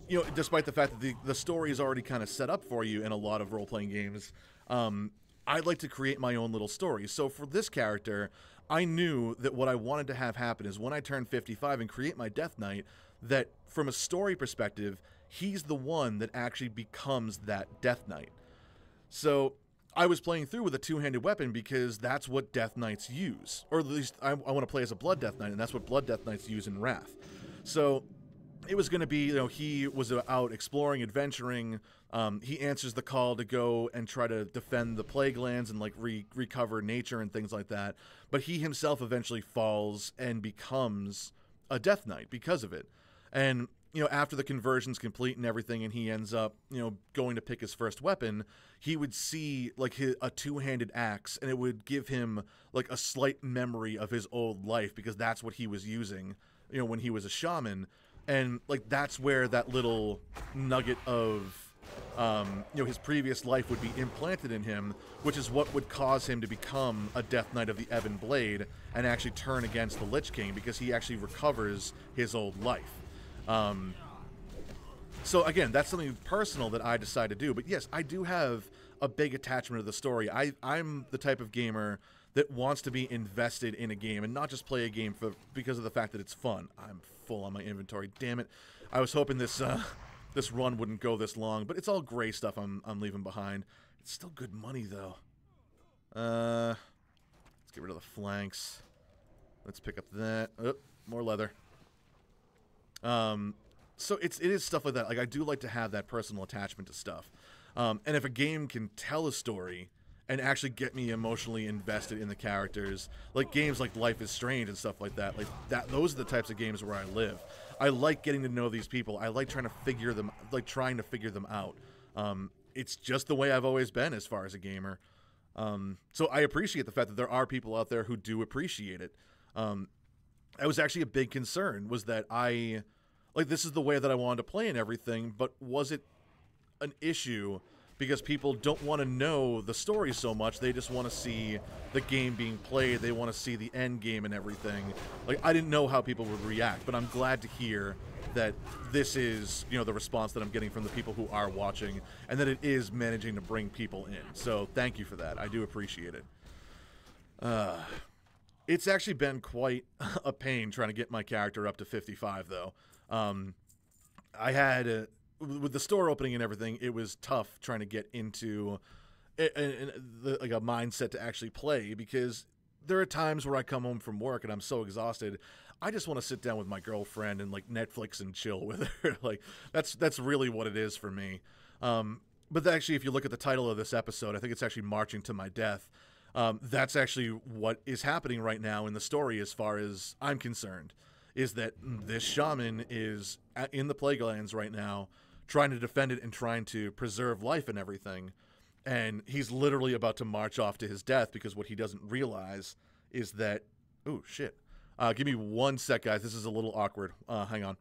You know, despite the fact that the story is already kind of set up for you in a lot of role-playing games, I'd like to create my own little story. So for this character, I knew that what I wanted to have happen is when I turn 55 and create my Death Knight, that from a story perspective, he's the one that actually becomes that Death Knight. So I was playing through with a two-handed weapon because that's what Death Knights use. Or at least I want to play as a Blood Death Knight, and that's what Blood Death Knights use in Wrath. So it was going to be, you know, he was out exploring, adventuring. He answers the call to go and try to defend the Plague Lands and, like, recover nature and things like that. But he himself eventually falls and becomes a Death Knight because of it. And, you know, after the conversion's complete and everything, and he ends up, you know, going to pick his first weapon, he would see, like, a two-handed axe, and it would give him, like, a slight memory of his old life, because that's what he was using, you know, when he was a shaman. And, like, that's where that little nugget of, you know, his previous life would be implanted in him, which is what would cause him to become a Death Knight of the Ebon Blade and actually turn against the Lich King, because he actually recovers his old life. So again, that's something personal that I decided to do. But yes, I do have a big attachment to the story. I'm the type of gamer that wants to be invested in a game and not just play a game because of the fact that it's fun. I'm full on my inventory. Damn it! I was hoping this this run wouldn't go this long, but it's all gray stuff I'm leaving behind. It's still good money though. Let's get rid of the flanks. Let's pick up that. Oh, more leather. So it is stuff like that. Like, I do like to have that personal attachment to stuff. And if a game can tell a story and actually get me emotionally invested in the characters, like games like Life is Strange and stuff like that, those are the types of games where I live. I like getting to know these people. I like trying to figure them out. It's just the way I've always been as far as a gamer. So I appreciate the fact that there are people out there who do appreciate it. That was actually a big concern, was that this is the way that I wanted to play and everything, but was it an issue because people don't want to know the story so much? They just want to see the game being played. They want to see the end game and everything. Like, I didn't know how people would react, but I'm glad to hear that this is, you know, the response that I'm getting from the people who are watching, and that it is managing to bring people in. So thank you for that. I do appreciate it. It's actually been quite a pain trying to get my character up to 55, though. I had, with the store opening and everything, it was tough trying to get into like a mindset to actually play, because there are times where I come home from work and I'm so exhausted, I just want to sit down with my girlfriend and, like, Netflix and chill with her. Like, that's really what it is for me. But actually, if you look at the title of this episode, I think it's actually Marching to My Death. That's actually what is happening right now in the story, as far as I'm concerned, is that this shaman is in the Plaguelands right now, trying to defend it and trying to preserve life and everything. And he's literally about to march off to his death, because what he doesn't realize is that... Oh, shit. Give me 1 sec, guys. This is a little awkward. Hang on.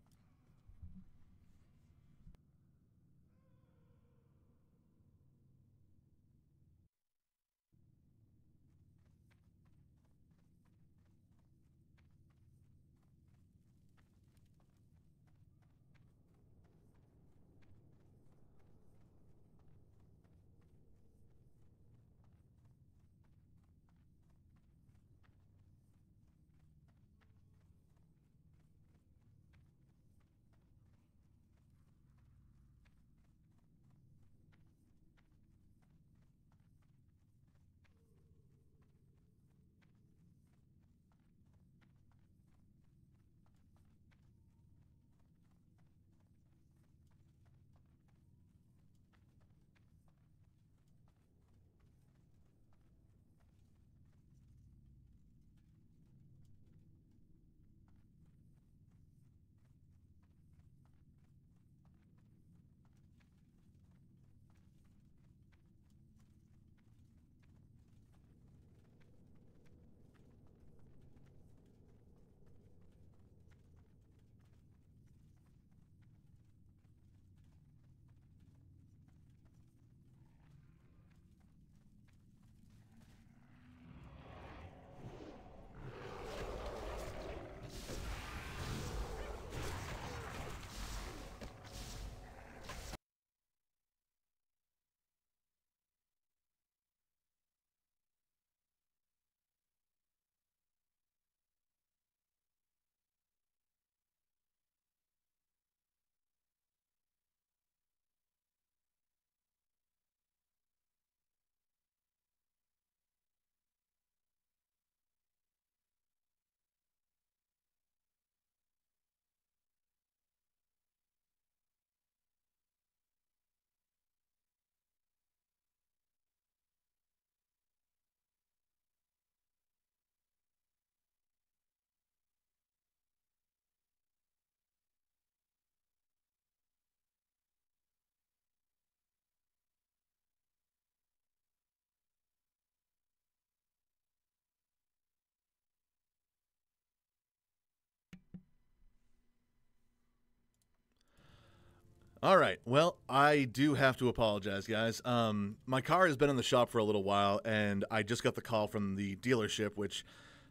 All right. Well, I do have to apologize, guys. My car has been in the shop for a little while, and I just got the call from the dealership, which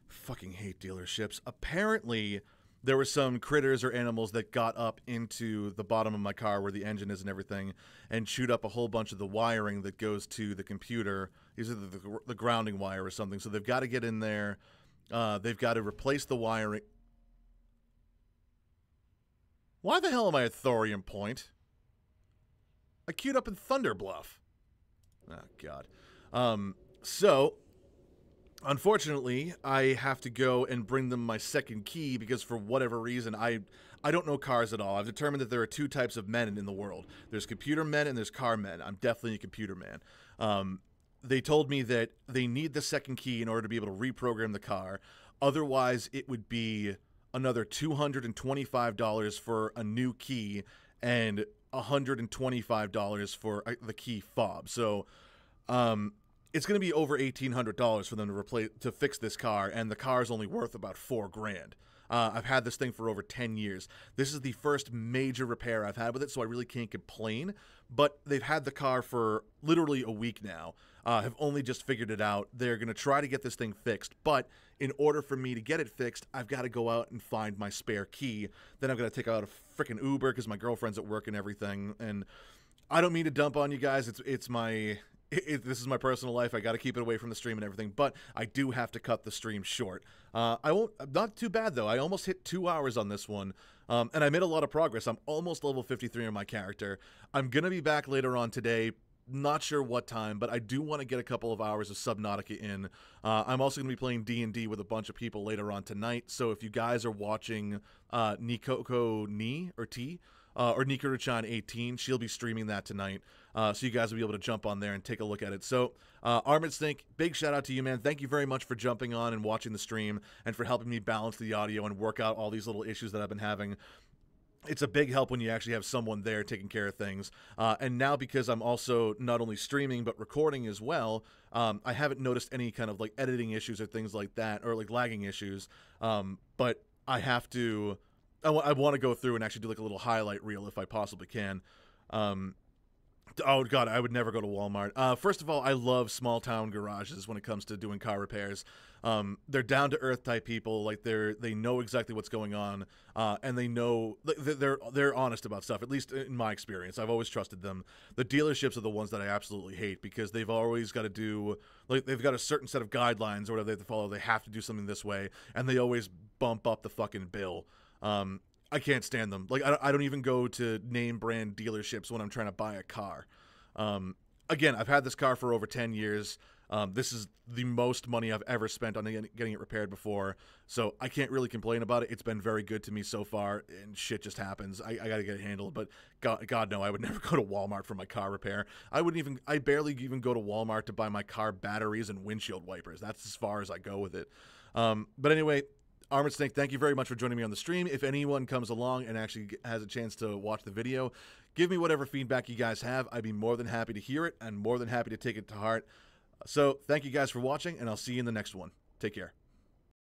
fucking hate dealerships. Apparently, there were some critters or animals that got up into the bottom of my car where the engine is and everything, and chewed up a whole bunch of the wiring that goes to the computer. These are the grounding wire or something. So they've got to get in there. They've got to replace the wiring. Why the hell am I at Thorium Point? I queued up in Thunder Bluff. Oh, God. So, unfortunately, I have to go and bring them my second key because for whatever reason, I don't know cars at all. I've determined that there are two types of men in the world. There's computer men and there's car men. I'm definitely a computer man. They told me that they need the second key in order to be able to reprogram the car. Otherwise, it would be another $225 for a new key and $125 for the key fob. So it's going to be over $1,800 for them to fix this car, and the car is only worth about $4,000. I've had this thing for over 10 years. This is the first major repair I've had with it, so I really can't complain. But they've had the car for literally a week now. Have only just figured it out. They're going to try to get this thing fixed, but in order for me to get it fixed, I've got to go out and find my spare key. Then I've got to take out a freaking Uber because my girlfriend's at work and everything. And I don't mean to dump on you guys. This is my personal life. I got to keep it away from the stream and everything, but I do have to cut the stream short. Not too bad though. I almost hit 2 hours on this one, and I made a lot of progress. I'm almost level 53 on my character. I'm gonna be back later on today. Not sure what time, but I do want to get a couple of hours of Subnautica in. I'm also going to be playing D&D with a bunch of people later on tonight, so if you guys are watching Nikoko Ni, or T, or Nikaruchan 18. She'll be streaming that tonight, so you guys will be able to jump on there and take a look at it. So, Armored Snake, big shout out to you, man. Thank you very much for jumping on and watching the stream and for helping me balance the audio and work out all these little issues that I've been having. It's a big help when you actually have someone there taking care of things. And now, because I'm also not only streaming but recording as well, I haven't noticed any kind of like editing issues or things like that, or like lagging issues. But I have to, I want to go through and actually do like a little highlight reel if I possibly can. Oh god, I would never go to Walmart. First of all, I love small town garages when it comes to doing car repairs. They're down to earth type people. Like they know exactly what's going on, and they know they're honest about stuff. At least in my experience, I've always trusted them. The dealerships are the ones that I absolutely hate because they've always got to do, like, they've got a certain set of guidelines or whatever they have to follow. They have to do something this way, and they always bump up the fucking bill. I can't stand them. Like, I don't even go to name brand dealerships when I'm trying to buy a car. Again, I've had this car for over 10 years. This is the most money I've ever spent on getting it repaired before, so I can't really complain about it. It's been very good to me so far, and shit just happens. I gotta get it handled, but God no, I would never go to Walmart for my car repair. I barely even go to Walmart to buy my car batteries and windshield wipers. That's as far as I go with it. But anyway, Armored Snake, thank you very much for joining me on the stream. If anyone comes along and actually has a chance to watch the video, give me whatever feedback you guys have. I'd be more than happy to hear it and more than happy to take it to heart. So thank you guys for watching, and I'll see you in the next one. Take care.